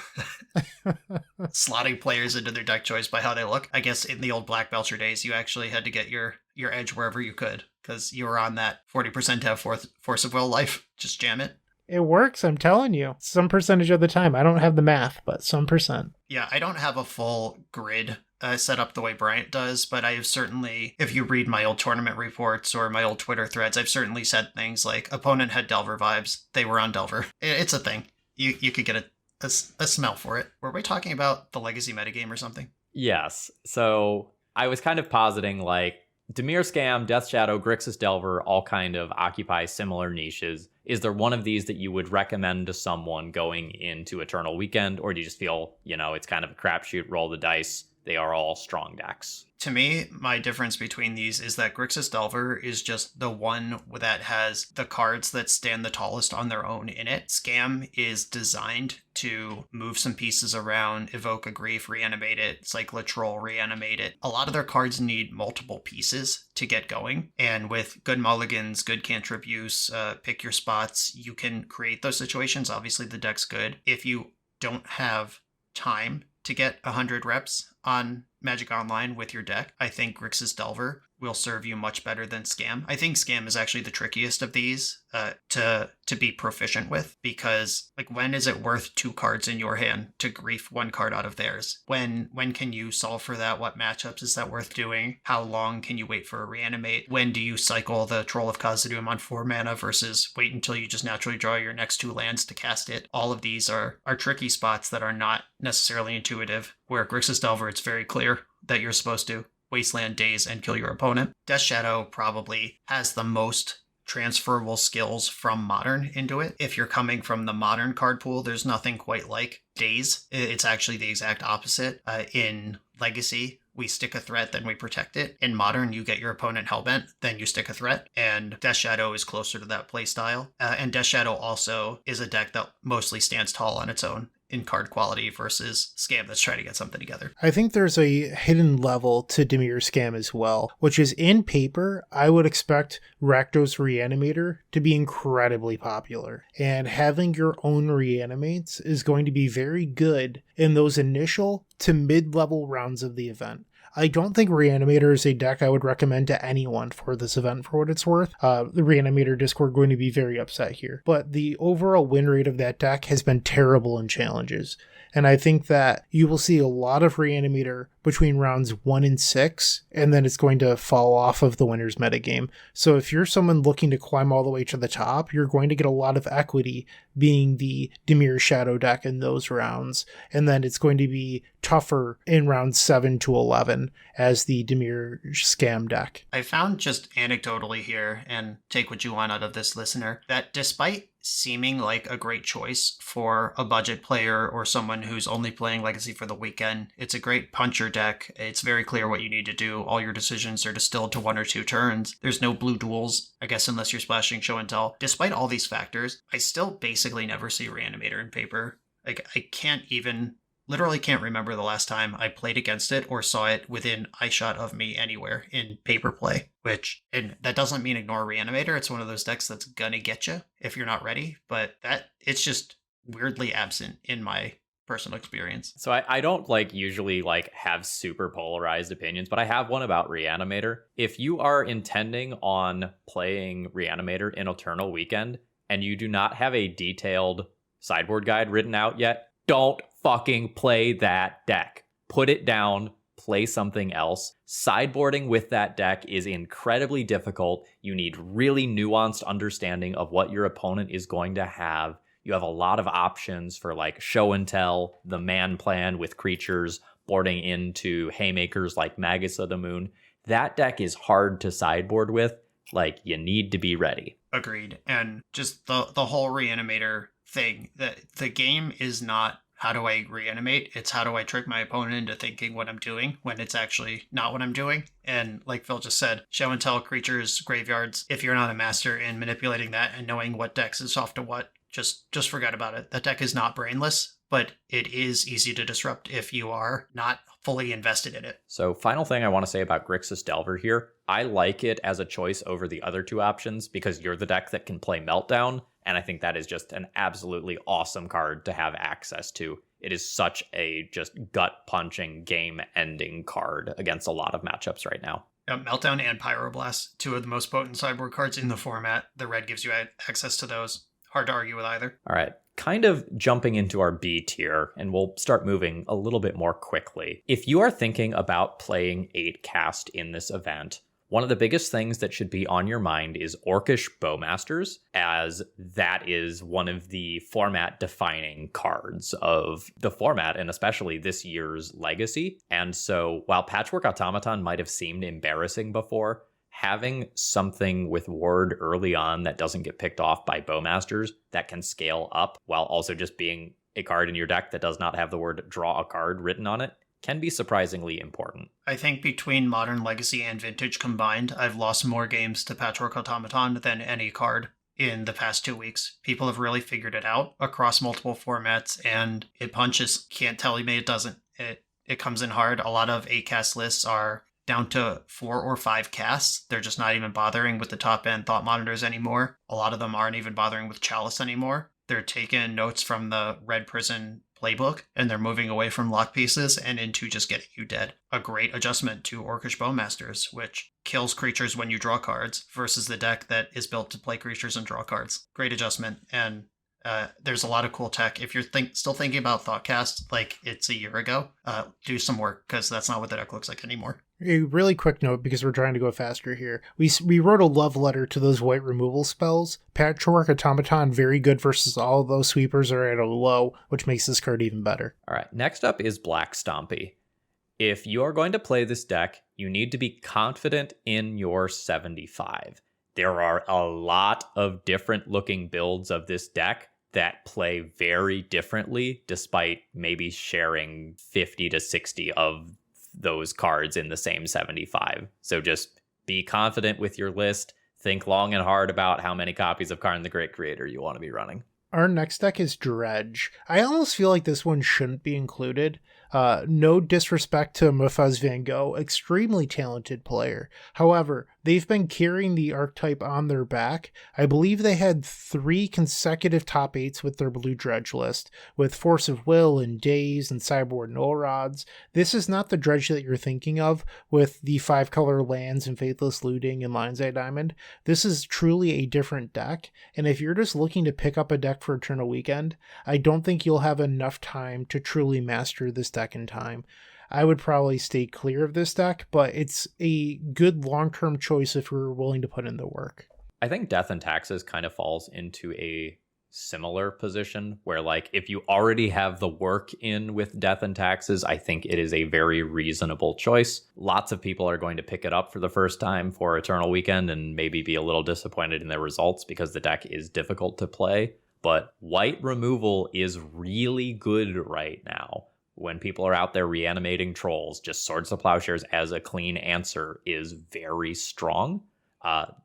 slotting players into their deck choice by how they look. I guess in the old Black Belcher days, you actually had to get your edge wherever you could, because you were on that 40% to have force of will life. Just jam it. It works, I'm telling you. Some percentage of the time. I don't have the math, but some percent. Yeah, I don't have a full grid set up the way Bryant does, but I have certainly, if you read my old tournament reports or my old Twitter threads, I've certainly said things like opponent had Delver vibes. They were on Delver. It's a thing. You could get a smell for it. Were we talking about the legacy metagame or something? Yes. So I was kind of positing like Dimir Scam, Death Shadow, Grixis Delver all kind of occupy similar niches. Is there one of these that you would recommend to someone going into Eternal Weekend, or do you just feel, it's kind of a crapshoot, roll the dice, they are all strong decks? To me, my difference between these is that Grixis Delver is just the one that has the cards that stand the tallest on their own in it. Scam is designed to move some pieces around, evoke a grief, reanimate it, cycle a troll, reanimate it. A lot of their cards need multiple pieces to get going. And with good mulligans, good cantrip use, pick your spots, you can create those situations. Obviously, the deck's good. If you don't have time to get 100 reps on Magic Online with your deck, I think Grixis Delver will serve you much better than Scam. I think Scam is actually the trickiest of these to be proficient with, because when is it worth 2 cards in your hand to grief 1 card out of theirs? When can you solve for that? What matchups is that worth doing? How long can you wait for a reanimate? When do you cycle the Troll of Khazad-dûm on 4 mana versus wait until you just naturally draw your next 2 lands to cast it? All of these are tricky spots that are not necessarily intuitive, where Grixis Delver, it's very clear that you're supposed to wasteland, daze, and kill your opponent. Death Shadow probably has the most transferable skills from Modern into it. If you're coming from the Modern card pool, there's nothing quite like Daze. It's actually the exact opposite. In Legacy, we stick a threat, then we protect it. In Modern, you get your opponent hellbent, then you stick a threat. And Death Shadow is closer to that playstyle. And Death Shadow also is a deck that mostly stands tall on its own in card quality versus Scam that's trying to get something together. I think there's a hidden level to Dimir Scam as well, which is in paper, I would expect Rakdos Reanimator to be incredibly popular. And having your own reanimates is going to be very good in those initial to mid-level rounds of the event. I don't think Reanimator is a deck I would recommend to anyone for this event for what it's worth. The Reanimator Discord going to be very upset here. But the overall win rate of that deck has been terrible in challenges. And I think that you will see a lot of Reanimator between rounds 1 and 6, and then it's going to fall off of the winner's metagame. So if you're someone looking to climb all the way to the top, you're going to get a lot of equity being the Dimir Shadow deck in those rounds. And then it's going to be tougher in rounds 7 to 11 as the Dimir Scam deck. I found just anecdotally here, and take what you want out of this, listener, that despite seeming like a great choice for a budget player or someone who's only playing Legacy for the weekend, it's a great puncher deck. It's very clear what you need to do. All your decisions are distilled to 1 or 2 turns. There's no blue duels, I guess, unless you're splashing show and tell. Despite all these factors, I still basically never see Reanimator in paper. I literally can't remember the last time I played against it or saw it within eyeshot of me anywhere in paper play, and that doesn't mean ignore Reanimator. It's one of those decks that's gonna get you if you're not ready, but it's just weirdly absent in my personal experience. So I don't usually have super polarized opinions, but I have one about Reanimator. If you are intending on playing Reanimator in Eternal Weekend and you do not have a detailed sideboard guide written out yet, don't fucking play that deck. Put it down, play something else. Sideboarding with that deck is incredibly difficult. You need really nuanced understanding of what your opponent is going to have. You have a lot of options for show and tell, the man plan with creatures, boarding into haymakers like Magus of the Moon. That deck is hard to sideboard with. You need to be ready. Agreed. And just the whole Reanimator thing, that the game is not how do I reanimate, it's how do I trick my opponent into thinking what I'm doing when it's actually not what I'm doing. And like Phil just said, show and tell, creatures, graveyards, if you're not a master in manipulating that and knowing what decks is off to what, just forget about it. That deck is not brainless, but it is easy to disrupt if you are not fully invested in it. So final thing I want to say about Grixis Delver here, I like it as a choice over the other 2 options because you're the deck that can play Meltdown, and I think that is just an absolutely awesome card to have access to. It is such a just gut-punching, game-ending card against a lot of matchups right now. Meltdown and Pyroblast, 2 of the most potent sideboard cards in the format. The red gives you access to those. Hard to argue with either. All right. Kind of jumping into our B tier, and we'll start moving a little bit more quickly. If you are thinking about playing 8-cast in this event, one of the biggest things that should be on your mind is Orcish Bowmasters, as that is one of the format-defining cards of the format, and especially this year's Legacy. And so while Patchwork Automaton might have seemed embarrassing before, having something with word early on that doesn't get picked off by Bowmasters that can scale up while also just being a card in your deck that does not have the word draw a card written on it can be surprisingly important. I think between Modern, Legacy, and Vintage combined, I've lost more games to Patchwork Automaton than any card in the past 2 weeks. People have really figured it out across multiple formats, and it punches. Can't tell me it doesn't. It comes in hard. A lot of 8-cast lists are down to 4 or 5 casts. They're just not even bothering with the top-end Thought Monitors anymore. A lot of them aren't even bothering with Chalice anymore. They're taking notes from the Red Prison playbook, and they're moving away from lock pieces and into just getting you dead. A great adjustment to Orcish Bowmasters, which kills creatures when you draw cards, versus the deck that is built to play creatures and draw cards. Great adjustment, and there's a lot of cool tech. If you're still thinking about Thoughtcast like it's a year ago, do some work, because that's not what the deck looks like anymore. A really quick note, because we're trying to go faster here. We wrote a love letter to those white removal spells. Patchwork Automaton, very good versus all of those sweepers are at a low, which makes this card even better. All right, next up is Black Stompy. If you are going to play this deck, you need to be confident in your 75. There are a lot of different looking builds of this deck that play very differently, despite maybe sharing 50 to 60 of those cards in the same 75. So just be confident with your list. Think long and hard about how many copies of Karn the Great Creator you want to be running. Our next deck is Dredge. I almost feel like this one shouldn't be included. No disrespect to Mufaz Van Gogh, extremely talented player. However, they've been carrying the archetype on their back. I believe they had 3 consecutive top 8s with their blue Dredge list, with Force of Will and Daze and Cyborg Null Rods. This is not the Dredge that you're thinking of, with the 5-color lands and Faithless Looting and Lion's Eye Diamond. This is truly a different deck, and if you're just looking to pick up a deck for Eternal Weekend, I don't think you'll have enough time to truly master this deck in time. I would probably stay clear of this deck, but it's a good long-term choice if you're willing to put in the work. I think Death and Taxes kind of falls into a similar position where, like, if you already have the work in with Death and Taxes, I think it is a very reasonable choice. Lots of people are going to pick it up for the first time for Eternal Weekend and maybe be a little disappointed in their results because the deck is difficult to play. But white removal is really good right now. When people are out there reanimating trolls, just Swords to Plowshares as a clean answer is very strong.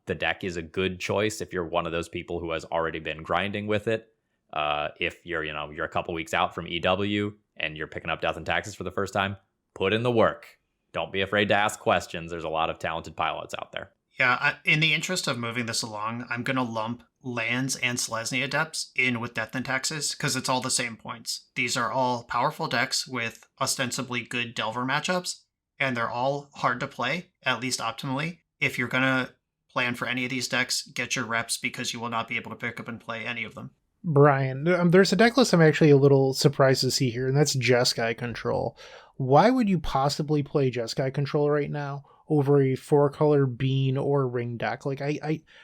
The deck is a good choice if you're one of those people who has already been grinding with it. If you're a couple weeks out from EW and you're picking up Death and Taxes for the first time, put in the work. Don't be afraid to ask questions. There's a lot of talented pilots out there. Yeah, in the interest of moving this along, I'm going to lump lands and Selesnya Adepts in with Death and Taxes, because it's all the same points. These are all powerful decks with ostensibly good Delver matchups, and they're all hard to play, at least optimally. If you're going to plan for any of these decks, get your reps, because you will not be able to pick up and play any of them. Brian, there's a deck list I'm actually a little surprised to see here, and that's Jeskai Control. Why would you possibly play Jeskai Control right now over a 4-color bean or ring deck? Like,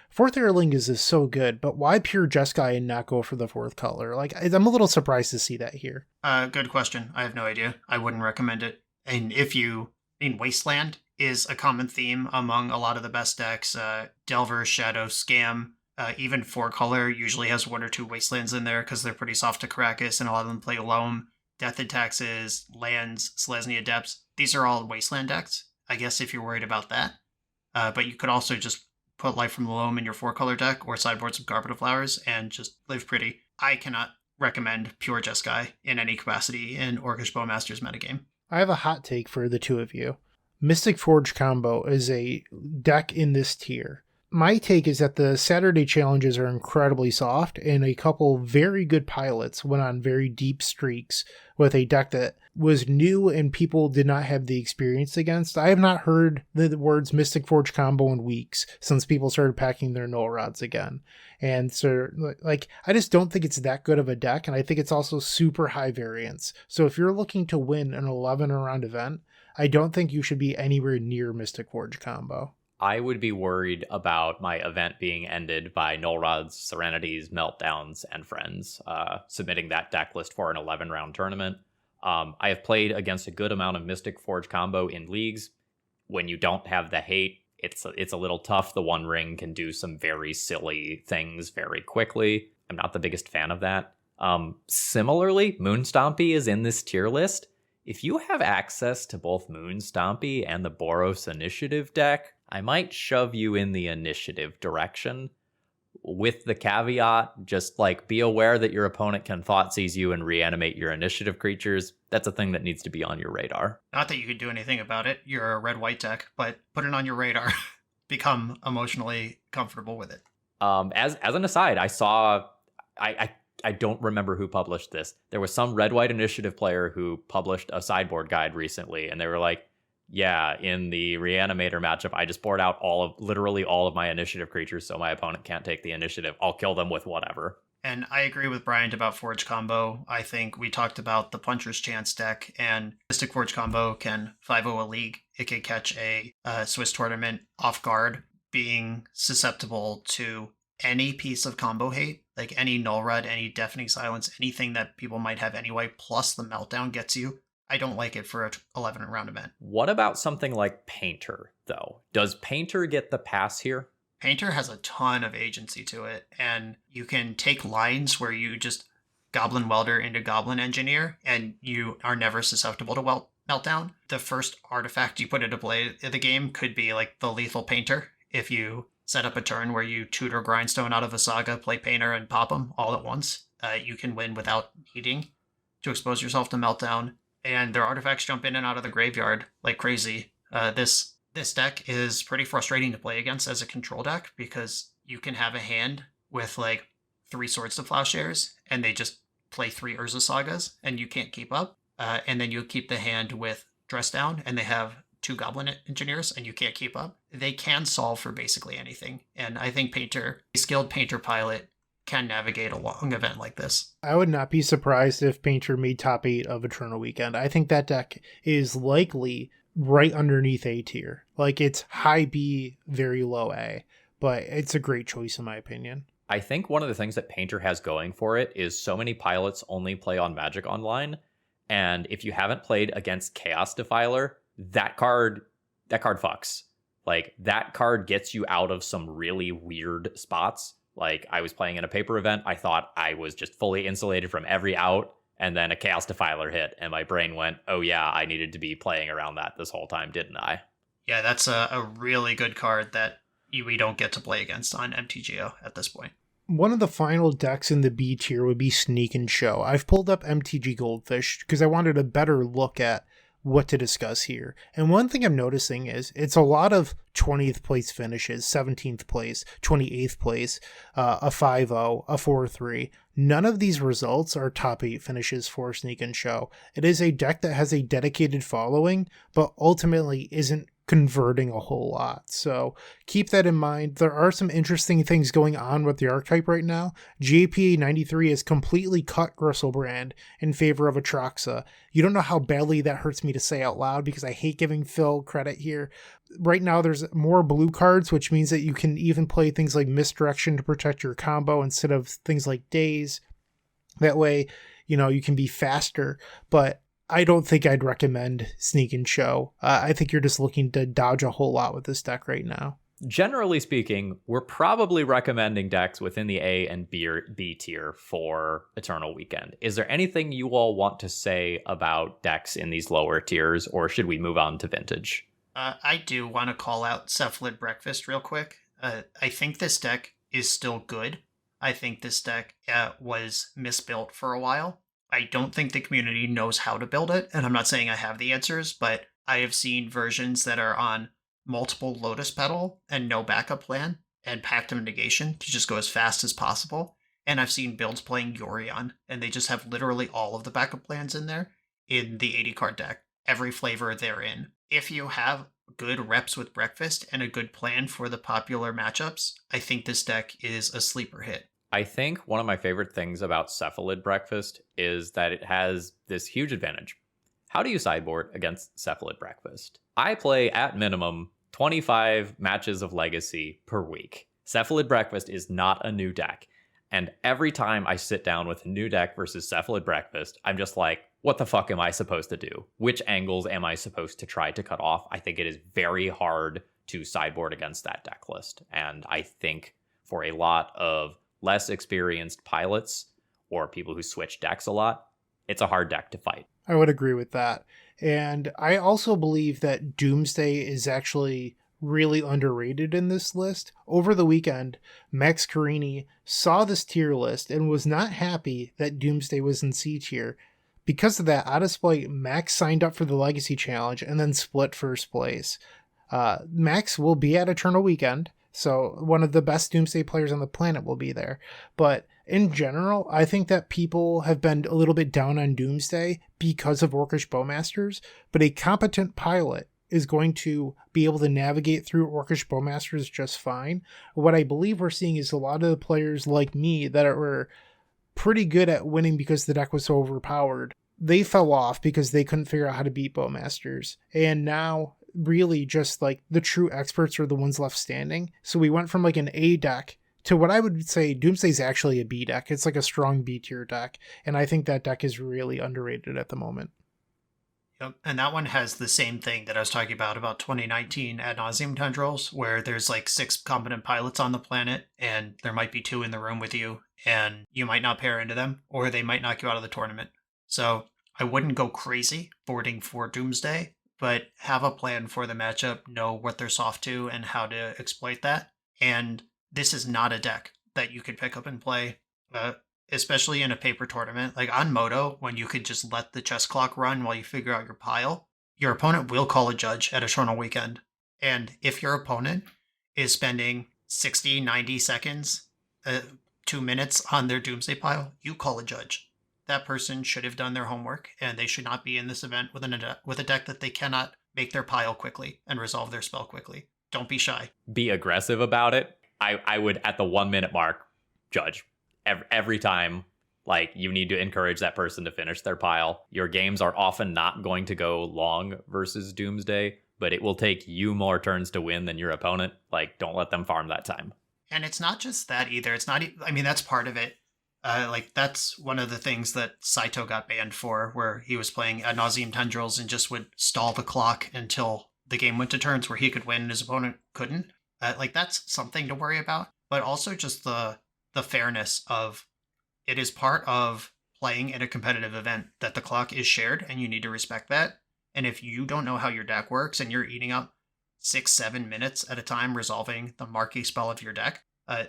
Fourth Airling is so good, but why pure Jeskai and not go for the 4th color? Like, I'm a little surprised to see that here. Good question. I have no idea. I wouldn't recommend it. And Wasteland is a common theme among a lot of the best decks. Delver, Shadow, Scam, even 4-color usually has 1 or 2 Wastelands in there because they're pretty soft to Caracas, and a lot of them play Loam. Death and Taxes, lands, Selesnya Adepts. These are all Wasteland decks, I guess, if you're worried about that. But you could also just put Life from the Loam in your 4-color deck or sideboard some Carpet of Flowers and just live pretty. I cannot recommend pure Jeskai in any capacity in Orcish Bowmasters metagame. I have a hot take for the two of you. Mystic Forge combo is a deck in this tier. My take is that the Saturday challenges are incredibly soft, and a couple very good pilots went on very deep streaks with a deck that was new and people did not have the experience against. I have not heard the words Mystic Forge combo in weeks since people started packing their null rods again. And so, like, I just don't think it's that good of a deck, and I think it's also super high variance. So if you're looking to win an 11-round event, I don't think you should be anywhere near Mystic Forge combo. I would be worried about my event being ended by Null Rods, Serenities, Meltdowns, and Friends, submitting that deck list for an 11-round tournament. I have played against a good amount of Mystic Forge combo in leagues. When you don't have the hate, it's a little tough. The One Ring can do some very silly things very quickly. I'm not the biggest fan of that. Similarly, Moonstompy is in this tier list. If you have access to both Moonstompy and the Boros Initiative deck, I might shove you in the initiative direction, with the caveat, just like be aware that your opponent can Thoughtseize you and reanimate your initiative creatures. That's a thing that needs to be on your radar. Not that you could do anything about it. You're a red-white deck, but put it on your radar. Become emotionally comfortable with it. As an aside, I saw... I don't remember who published this. There was some red-white initiative player who published a sideboard guide recently, and they were like, yeah, in the Reanimator matchup, I just board out literally all of my initiative creatures so my opponent can't take the initiative. I'll kill them with whatever. And I agree with Bryant about Forge combo. I think we talked about the Puncher's Chance deck, and Mystic Forge combo can 5-0 a league. It can catch a Swiss tournament off guard, being susceptible to any piece of combo hate, like any Null Red, any Deafening Silence, anything that people might have anyway, plus the Meltdown gets you. I don't like it for a 11-round event. What about something like Painter, though? Does Painter get the pass here? Painter has a ton of agency to it, and you can take lines where you just Goblin Welder into Goblin Engineer, and you are never susceptible to Meltdown. The first artifact you put into play in the game could be like the Lethal Painter. If you set up a turn where you tutor Grindstone out of a Saga, play Painter, and pop them all at once, you can win without needing to expose yourself to Meltdown. And their artifacts jump in and out of the graveyard like crazy. This deck is pretty frustrating to play against as a control deck, because you can have a hand with like 3 Swords to Plowshares, and they just play 3 Urza Sagas, and you can't keep up. And then you keep the hand with Dress Down, and they have 2 Goblin Engineers, and you can't keep up. They can solve for basically anything. And I think Painter, a skilled Painter pilot, can navigate a long event like this. I would not be surprised if Painter made top 8 of Eternal Weekend. I think that deck is likely right underneath A tier. Like, it's high B, very low A, but it's a great choice in my opinion. I think one of the things that Painter has going for it is so many pilots only play on Magic Online, and if you haven't played against Chaos Defiler, that card fucks. Like, that card gets you out of some really weird spots. Like, I was playing in a paper event, I thought I was just fully insulated from every out, and then a Chaos Defiler hit, and my brain went, oh yeah, I needed to be playing around that this whole time, didn't I? Yeah, that's a really good card that we don't get to play against on MTGO at this point. One of the final decks in the B tier would be Sneak and Show. I've pulled up MTG Goldfish because I wanted a better look at what to discuss here. And one thing I'm noticing is it's a lot of 20th place finishes, 17th place, 28th place, a 5-0, a 4-3. None of these results are top 8 finishes for Sneak and Show. It is a deck that has a dedicated following, but ultimately isn't converting a whole lot. So keep that in mind. There are some interesting things going on with the archetype right now. GAPA 93 has completely cut Gristlebrand in favor of Atraxa. You don't know how badly that hurts me to say out loud because I hate giving Phil credit here. Right now there's more blue cards, which means that you can even play things like Misdirection to protect your combo instead of things like Daze. That way, you can be faster, but I don't think I'd recommend Sneak and Show. I think you're just looking to dodge a whole lot with this deck right now. Generally speaking, we're probably recommending decks within the A and B tier for Eternal Weekend. Is there anything you all want to say about decks in these lower tiers, or should we move on to Vintage? I do want to call out Cephalid Breakfast real quick. I think this deck is still good. I think this deck was misbuilt for a while. I don't think the community knows how to build it, and I'm not saying I have the answers, but I have seen versions that are on multiple Lotus Petal and no backup plan, and Pact of Negation to just go as fast as possible. And I've seen builds playing Yorion, and they just have literally all of the backup plans in there in the 80 card deck, every flavor they're in. If you have good reps with Breakfast and a good plan for the popular matchups, I think this deck is a sleeper hit. I think one of my favorite things about Cephalid Breakfast is that it has this huge advantage. How do you sideboard against Cephalid Breakfast? I play at minimum 25 matches of Legacy per week. Cephalid Breakfast is not a new deck. And every time I sit down with a new deck versus Cephalid Breakfast, I'm just like, what the fuck am I supposed to do? Which angles am I supposed to try to cut off? I think it is very hard to sideboard against that deck list. And I think for a lot of less experienced pilots or people who switch decks a lot, it's a hard deck to fight. I would agree with that. And I also believe that Doomsday is actually really underrated in this list. Over the weekend, Max Carini saw this tier list and was not happy that Doomsday was in C tier. Because of that, out of spite, Max signed up for the Legacy Challenge and then split first place. Max will be at Eternal Weekend, so one of the best Doomsday players on the planet will be there. But in general, I think that people have been a little bit down on Doomsday because of Orcish Bowmasters, but a competent pilot is going to be able to navigate through Orcish Bowmasters just fine. What I believe we're seeing is a lot of the players like me that were pretty good at winning because the deck was so overpowered. They fell off because they couldn't figure out how to beat Bowmasters. And now really just like the true experts are the ones left standing. So we went from like an A deck to what I would say Doomsday's actually a B deck. It's like a strong B tier deck. And I think that deck is really underrated at the moment. Yep. And that one has the same thing that I was talking about 2019 Ad Nauseam Tendrils, where there's like 6 competent pilots on the planet, and there might be 2 in the room with you, and you might not pair into them, or they might knock you out of the tournament. So I wouldn't go crazy boarding for Doomsday, but have a plan for the matchup, know what they're soft to, and how to exploit that. And this is not a deck that you could pick up and play, especially in a paper tournament. Like on Moto, when you could just let the chess clock run while you figure out your pile, your opponent will call a judge at Eternal Weekend. And if your opponent is spending 60, 90 seconds, 2 minutes on their Doomsday pile, you call a judge. That person should have done their homework, and they should not be in this event with a deck that they cannot make their pile quickly and resolve their spell quickly. Don't be shy. Be aggressive about it. I would, at the 1 minute mark, judge. Every time, like, you need to encourage that person to finish their pile. Your games are often not going to go long versus Doomsday, but it will take you more turns to win than your opponent. Like, don't let them farm that time. And it's not just that either. It's not, I mean, that's part of it. Like, that's one of the things that Saito got banned for, where he was playing Ad Nauseam Tendrils and just would stall the clock until the game went to turns where he could win and his opponent couldn't. Like, that's something to worry about. But also just the fairness of it is part of playing in a competitive event that the clock is shared, and you need to respect that. And if you don't know how your deck works and you're eating up 6-7 minutes at a time resolving the marquee spell of your deck,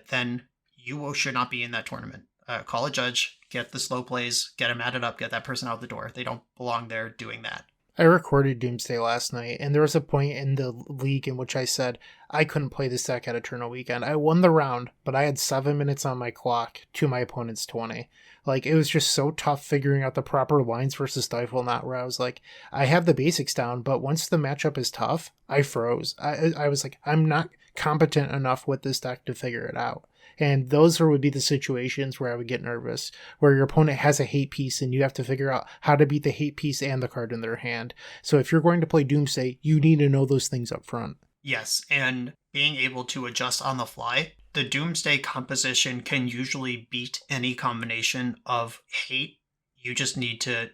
then you should not be in that tournament. Call a judge, get the slow plays, get them added up, get that person out the door. They don't belong there doing that. I recorded Doomsday last night, and there was a point in the league in which I said I couldn't play this deck at Eternal Weekend. I won the round, but I had 7 minutes on my clock to my opponent's 20. Like, it was just so tough figuring out the proper lines versus Stifle Knot, where I was like, I have the basics down, but once the matchup is tough, I froze. I was like, I'm not competent enough with this deck to figure it out. And those would be the situations where I would get nervous, where your opponent has a hate piece and you have to figure out how to beat the hate piece and the card in their hand. So if you're going to play Doomsday, you need to know those things up front. Yes, and being able to adjust on the fly. The Doomsday composition can usually beat any combination of hate. You just need to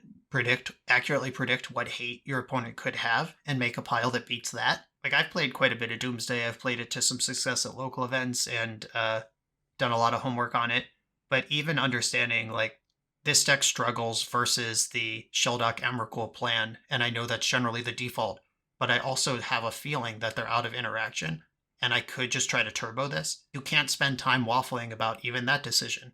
accurately predict what hate your opponent could have and make a pile that beats that. Like, I've played quite a bit of Doomsday. I've played it to some success at local events and done a lot of homework on it. But even understanding, like, this deck struggles versus the Sheldok Emrakul plan, and I know that's generally the default, but I also have a feeling that they're out of interaction, and I could just try to turbo this. You can't spend time waffling about even that decision.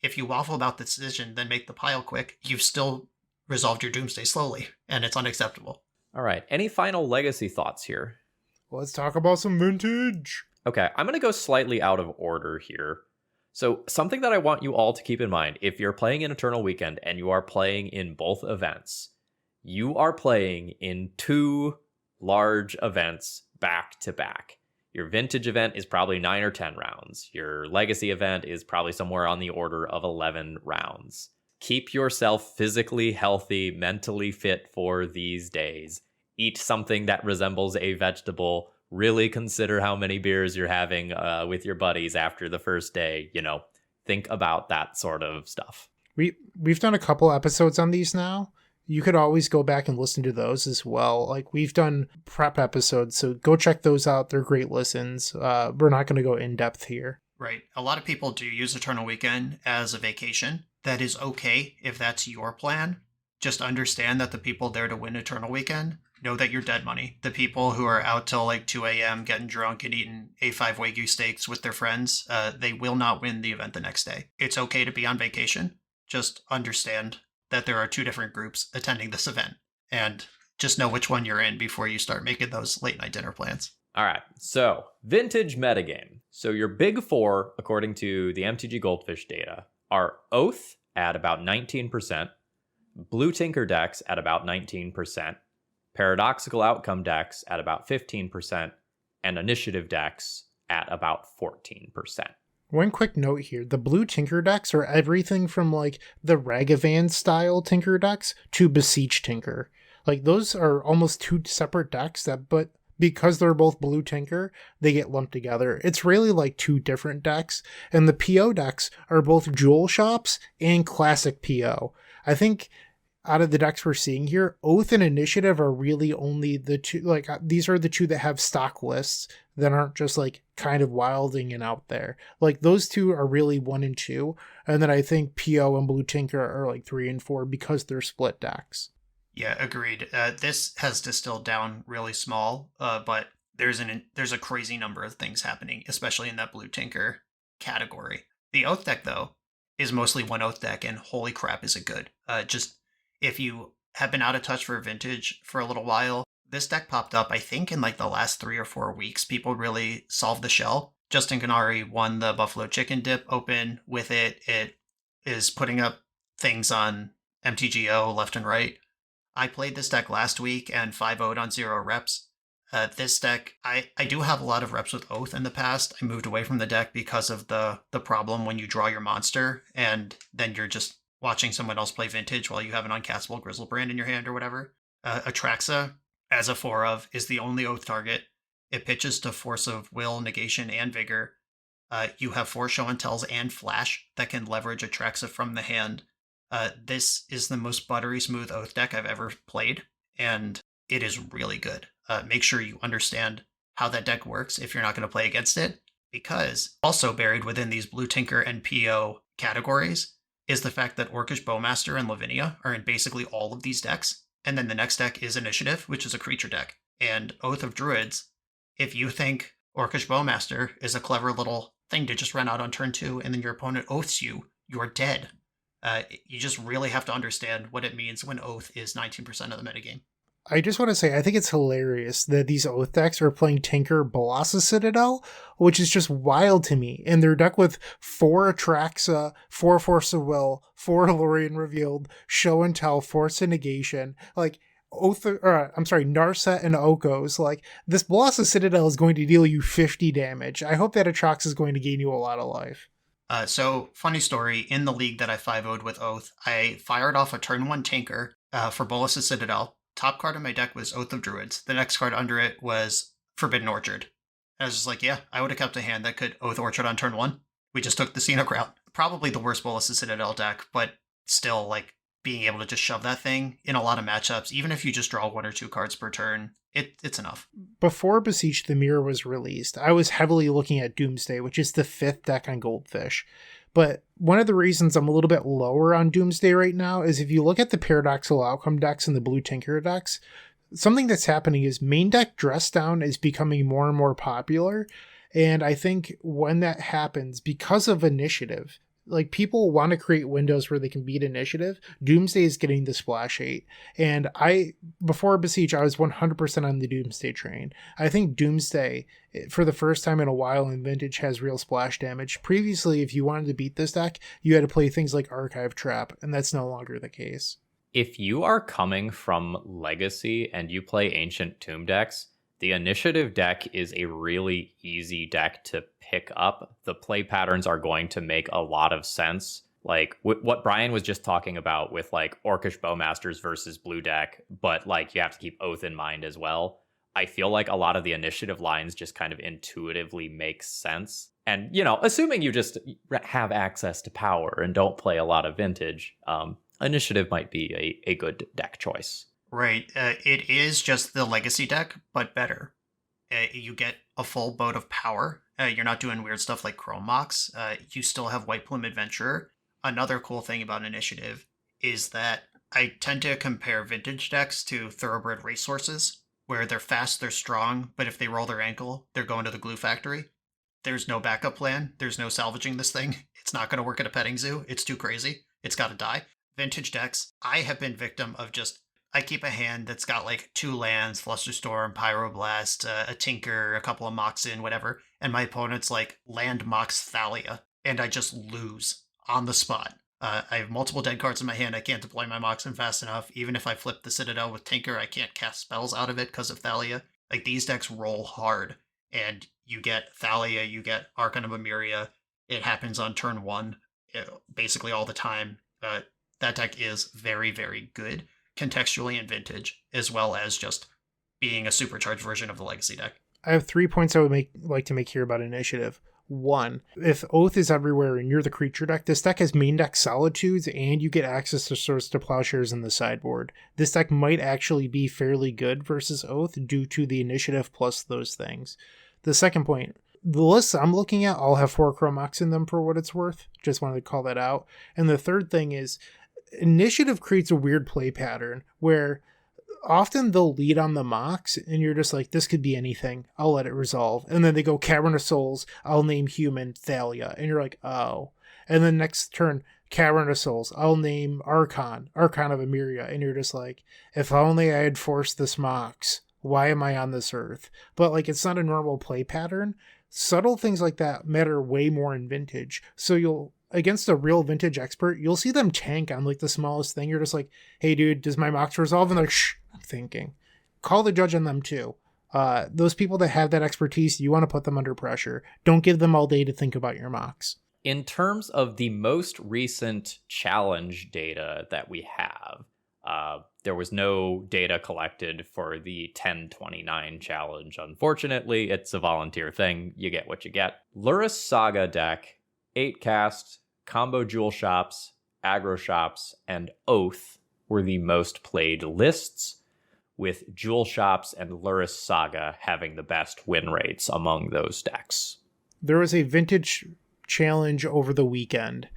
If you waffle about the decision, then make the pile quick, you've still resolved your Doomsday slowly, and it's unacceptable. All right. Any final Legacy thoughts here? Let's talk about some Vintage. Okay, I'm going to go slightly out of order here. So something that I want you all to keep in mind, if you're playing in Eternal Weekend and you are playing in both events, you are playing in 2 large events back to back. Your Vintage event is probably 9 or 10 rounds. Your Legacy event is probably somewhere on the order of 11 rounds. Keep yourself physically healthy, mentally fit for these days. Eat something that resembles a vegetable. Really consider how many beers you're having with your buddies after the first day. Think about that sort of stuff. We've done a couple episodes on these now. You could always go back and listen to those as well. Like, we've done prep episodes, so go check those out. They're great listens. We're not going to go in depth here. Right. A lot of people do use Eternal Weekend as a vacation. That is okay if that's your plan. Just understand that the people there to win Eternal Weekend know that you're dead money. The people who are out till like 2 a.m. getting drunk and eating A5 Wagyu steaks with their friends, they will not win the event the next day. It's okay to be on vacation. Just understand that there are 2 different groups attending this event, and just know which one you're in before you start making those late night dinner plans. All right, so Vintage Metagame. So your big 4, according to the MTG Goldfish data, are Oath at about 19%, Blue Tinker decks at about 19%, Paradoxical Outcome decks at about 15%, and Initiative decks at about 14%. One quick note here, the blue Tinker decks are everything from like the Ragavan style Tinker decks to Beseech Tinker. Like, those are almost 2 separate decks but because they're both blue Tinker, they get lumped together. It's really like 2 different decks, and the PO decks are both Jewel Shops and Classic PO. I think out of the decks we're seeing here, Oath and Initiative are really only the 2, like, these are the 2 that have stock lists that aren't just like kind of wilding and out there. Like, those 2 are really 1 and 2, and then I think PO and Blue Tinker are like 3 and 4 because they're split decks. Yeah, agreed. This has distilled down really small, but there's a crazy number of things happening, especially in that Blue Tinker category. The Oath deck, though, is mostly 1 Oath deck, and holy crap, is it good. Just if you have been out of touch for Vintage for a little while, this deck popped up, I think, in like the last 3 or 4 weeks. People really solved the shell. Justin Canary won the Buffalo Chicken Dip Open with it. It is putting up things on MTGO left and right. I played this deck last week and 5-0'd on 0 reps. This deck, I do have a lot of reps with Oath in the past. I moved away from the deck because of the problem when you draw your monster and then you're just watching someone else play Vintage while you have an uncastable Grizzlebrand in your hand or whatever. Atraxa, as a 4-of, is the only Oath target. It pitches to Force of Will, Negation, and Vigor. You have 4 Show and Tells and Flash that can leverage Atraxa from the hand. This is the most buttery smooth Oath deck I've ever played, and it is really good. Make sure you understand how that deck works if you're not going to play against it, because also buried within these Blue Tinker and PO categories is the fact that Orcish Bowmaster and Lavinia are in basically all of these decks, and then the next deck is Initiative, which is a creature deck, and Oath of Druids. If you think Orcish Bowmaster is a clever little thing to just run out on turn 2 and then your opponent oaths you, you're dead. You just really have to understand what it means when Oath is 19% of the metagame. I just want to say, I think it's hilarious that these Oath decks are playing Tinker Balasa Citadel, which is just wild to me. And they're decked with 4 Atraxa, 4 Force of Will, 4 Lorien Revealed, Show and Tell, Force of Negation, like Narset and Okos. Like, this Balasa Citadel is going to deal you 50 damage. I hope that Atraxa is going to gain you a lot of life. So, funny story, in the league that I 5-0'd with Oath, I fired off a turn 1 Tinker for Balasa Citadel. Top card in my deck was Oath of Druids. The next card under it was Forbidden Orchard. I was just like, yeah, I would have kept a hand that could Oath Orchard on turn 1. We just took the Scenic route. Probably the worst Balasa Citadel deck, but still, like, being able to just shove that thing in a lot of matchups, even if you just draw 1 or 2 cards per turn, it's enough. Before Beseech the Mirror was released, I was heavily looking at Doomsday, which is the 5th deck on Goldfish. But one of the reasons I'm a little bit lower on Doomsday right now is if you look at the Paradoxical Outcome decks and the Blue Tinker decks, something that's happening is main deck Dress Down is becoming more and more popular. And I think when that happens, because of Initiative, like people want to create windows where they can beat initiative. Doomsday is getting the splash 8. And before Besiege, I was 100% on the Doomsday train. I think Doomsday, for the first time in a while in Vintage, has real splash damage. Previously, if you wanted to beat this deck, you had to play things like Archive Trap, and that's no longer the case. If you are coming from Legacy and you play Ancient Tomb decks, the initiative deck is a really easy deck to pick up. The play patterns are going to make a lot of sense. Like what Brian was just talking about with like Orcish Bowmasters versus blue deck, but like you have to keep Oath in mind as well. I feel like a lot of the initiative lines just kind of intuitively make sense. And, you know, assuming you just have access to power and don't play a lot of Vintage, initiative might be a good deck choice. Right. It is just the Legacy deck, but better. You get a full boat of power. You're not doing weird stuff like Chrome Mox. You still have White Plume Adventurer. Another cool thing about Initiative is that I tend to compare Vintage decks to Thoroughbred Racehorses, where they're fast, they're strong, but if they roll their ankle, they're going to the glue factory. There's no backup plan. There's no salvaging this thing. It's not going to work at a petting zoo. It's too crazy. It's got to die. Vintage decks, I have been victim of just... I keep a hand that's got like 2 lands, Flusterstorm, Pyroblast, a Tinker, a couple of Moxen, whatever, and my opponent's like land Mox Thalia, and I just lose on the spot. I have multiple dead cards in my hand. I can't deploy my Moxen fast enough. Even if I flip the Citadel with Tinker, I can't cast spells out of it because of Thalia. Like, these decks roll hard, and you get Thalia, you get Archon of Emeria. It happens on turn 1 basically all the time. That deck is very, very good contextually in Vintage, as well as just being a supercharged version of the Legacy deck. I have 3 points I would like to make here about Initiative. 1, if Oath is everywhere and you're the creature deck, this deck has main deck Solitudes and you get access to Swords to Plowshares in the sideboard. This deck might actually be fairly good versus Oath due to the Initiative plus those things. The second point, the lists I'm looking at all have 4 Chrome Mox in them for what it's worth. Just wanted to call that out. And the third thing is, Initiative creates a weird play pattern where often they'll lead on the Mox and you're just like, this could be anything. I'll let it resolve. And then they go Cavern of Souls. I'll name human Thalia. And you're like, oh. And then next turn, Cavern of Souls. I'll name Archon of Emeria. And you're just like, if only I had forced this Mox. Why am I on this earth? But like, it's not a normal play pattern. Subtle things like that matter way more in Vintage. So against a real Vintage expert, you'll see them tank on like the smallest thing. You're just like, hey dude, does my Mox resolve? And they're like, shh, I'm thinking. Call the judge on them too. Those people that have that expertise, you want to put them under pressure. Don't give them all day to think about your Mox. In terms of the most recent challenge data that we have, there was no data collected for the 1029 challenge. Unfortunately, it's a volunteer thing. You get what you get. Luris Saga deck, 8 cast, combo Jewel Shops, Aggro Shops, and Oath were the most played lists, with Jewel Shops and Luris Saga having the best win rates among those decks. There was a Vintage challenge over the weekend.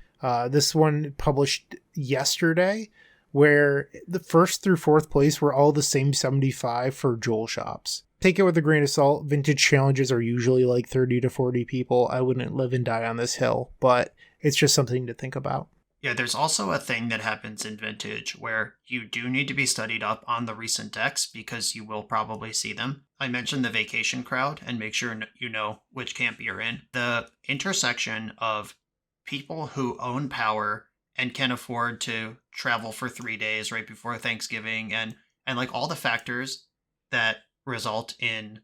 This one published yesterday, where the 1st through 4th place were all the same 75 for Jewel Shops. Take it with a grain of salt. Vintage challenges are usually like 30 to 40 people. I wouldn't live and die on this hill, but it's just something to think about. Yeah, there's also a thing that happens in Vintage where you do need to be studied up on the recent decks because you will probably see them. I mentioned the vacation crowd, and make sure you know which camp you're in. The intersection of people who own power and can afford to travel for 3 days right before Thanksgiving, and like all the factors that result in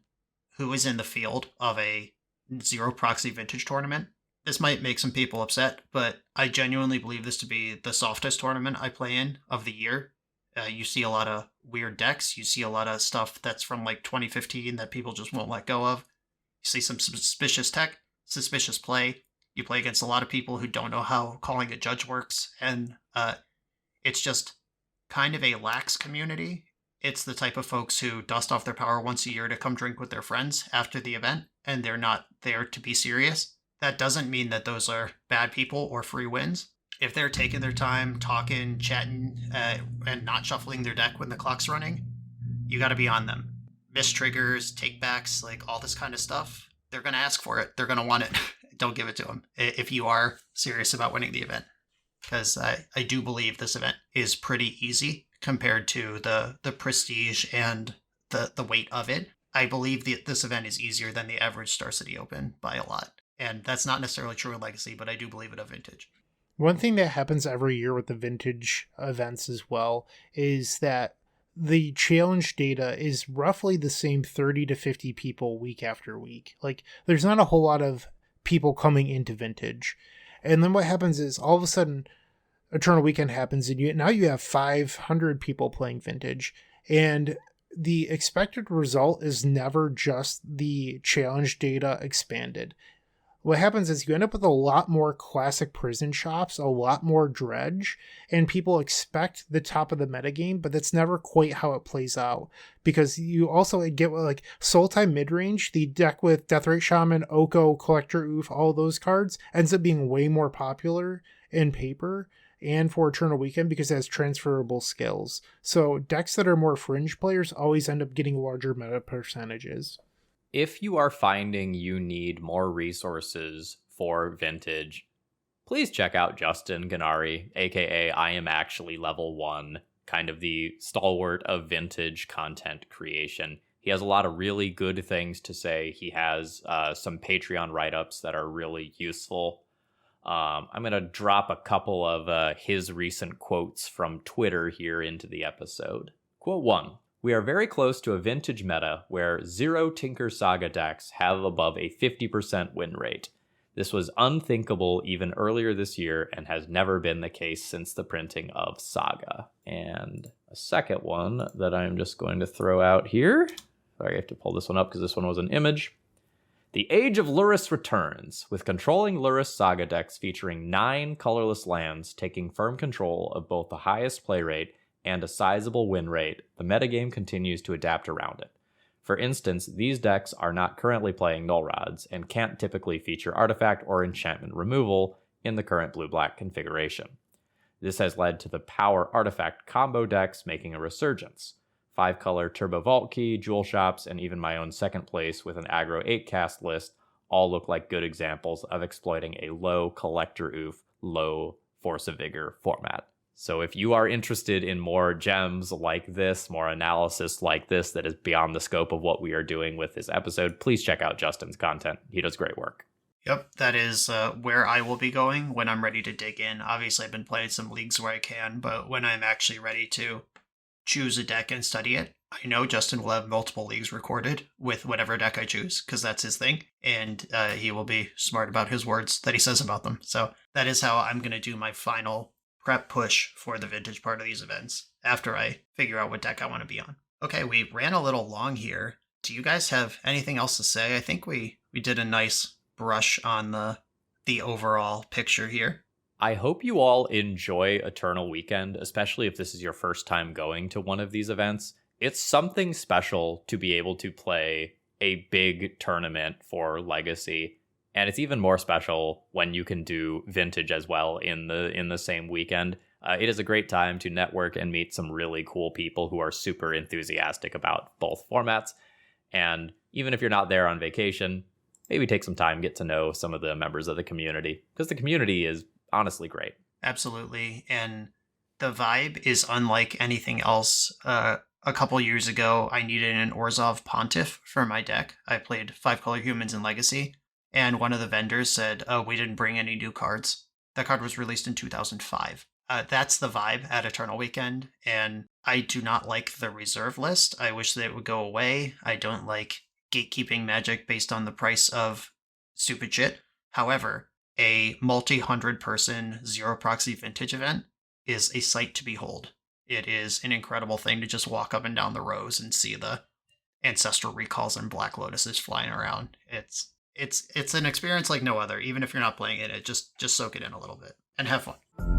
who is in the field of a zero proxy Vintage tournament. This might make some people upset, but I genuinely believe this to be the softest tournament I play in of the year. You see a lot of weird decks. You see a lot of stuff that's from like 2015 that people just won't let go of. You see some suspicious tech, suspicious play. You play against a lot of people who don't know how calling a judge works, and it's just kind of a lax community. It's the type of folks who dust off their power once a year to come drink with their friends after the event, and they're not there to be serious. That doesn't mean that those are bad people or free wins. If they're taking their time, talking, chatting, and not shuffling their deck when the clock's running, you got to be on them. Miss triggers, take backs, like all this kind of stuff. They're going to ask for it. They're going to want it. don't give it to him if you are serious about winning the event. Because I do believe this event is pretty easy compared to the prestige and the weight of it. I believe this event is easier than the average Star City Open by a lot. And that's not necessarily true in Legacy, but I do believe it of Vintage. One thing that happens every year with the Vintage events as well is that the challenge data is roughly the same 30 to 50 people week after week. Like, there's not a whole lot of people coming into Vintage. And then what happens is all of a sudden Eternal Weekend happens and now you have 500 people playing Vintage, and the expected result is never just the challenge data expanded. What happens is you end up with a lot more classic prison shops, a lot more dredge, and people expect the top of the metagame, but that's never quite how it plays out. Because you also get like Soul Time Midrange, the deck with Deathrite Shaman, Oko, Collector Oof, all those cards ends up being way more popular in paper and for Eternal Weekend because it has transferable skills. So decks that are more fringe players always end up getting larger meta percentages. If you are finding you need more resources for Vintage, please check out Justin Ganari, aka I Am Actually Level 1, kind of the stalwart of Vintage content creation. He has a lot of really good things to say. He has some Patreon write-ups that are really useful. I'm going to drop a couple of his recent quotes from Twitter here into the episode. Quote 1. We are very close to a Vintage meta where 0 Tinker Saga decks have above a 50% win rate. This was unthinkable even earlier this year and has never been the case since the printing of Saga. And a second one that I'm just going to throw out here. Sorry, I have to pull this one up because this one was an image. The Age of Lurrus returns, with controlling Lurrus Saga decks featuring 9 colorless lands taking firm control of both the highest play rate and a sizable win rate. The metagame continues to adapt around it. For instance, these decks are not currently playing Null Rods and can't typically feature artifact or enchantment removal in the current blue-black configuration. This has led to the power artifact combo decks making a resurgence. 5-color Turbo Vault Key, Jewel Shops, and even my own second place with an aggro 8-cast list all look like good examples of exploiting a low Collector Oof, low Force of Vigor format. So if you are interested in more gems like this, more analysis like this that is beyond the scope of what we are doing with this episode, please check out Justin's content. He does great work. Yep, that is where I will be going when I'm ready to dig in. Obviously, I've been playing some leagues where I can, but when I'm actually ready to choose a deck and study it, I know Justin will have multiple leagues recorded with whatever deck I choose, because that's his thing, and he will be smart about his words that he says about them. So that is how I'm going to do my final prep push for the Vintage part of these events after I figure out what deck I want to be on. Okay, we ran a little long here. Do you guys have anything else to say? I think we did a nice brush on the overall picture here. I hope you all enjoy Eternal Weekend, especially if this is your first time going to one of these events. It's something special to be able to play a big tournament for Legacy. And it's even more special when you can do Vintage as well in the same weekend. It is a great time to network and meet some really cool people who are super enthusiastic about both formats. And even if you're not there on vacation, maybe take some time, get to know some of the members of the community, because the community is honestly great. Absolutely. And the vibe is unlike anything else. A couple years ago, I needed an Orzhov Pontiff for my deck. I played 5-color humans in Legacy. And one of the vendors said, oh, we didn't bring any new cards. That card was released in 2005. That's the vibe at Eternal Weekend. And I do not like the reserve list. I wish that it would go away. I don't like gatekeeping Magic based on the price of stupid shit. However, a multi-100 person zero proxy Vintage event is a sight to behold. It is an incredible thing to just walk up and down the rows and see the Ancestral Recalls and Black Lotuses flying around. It's an experience like no other. Even if you're not playing it, just soak it in a little bit and have fun.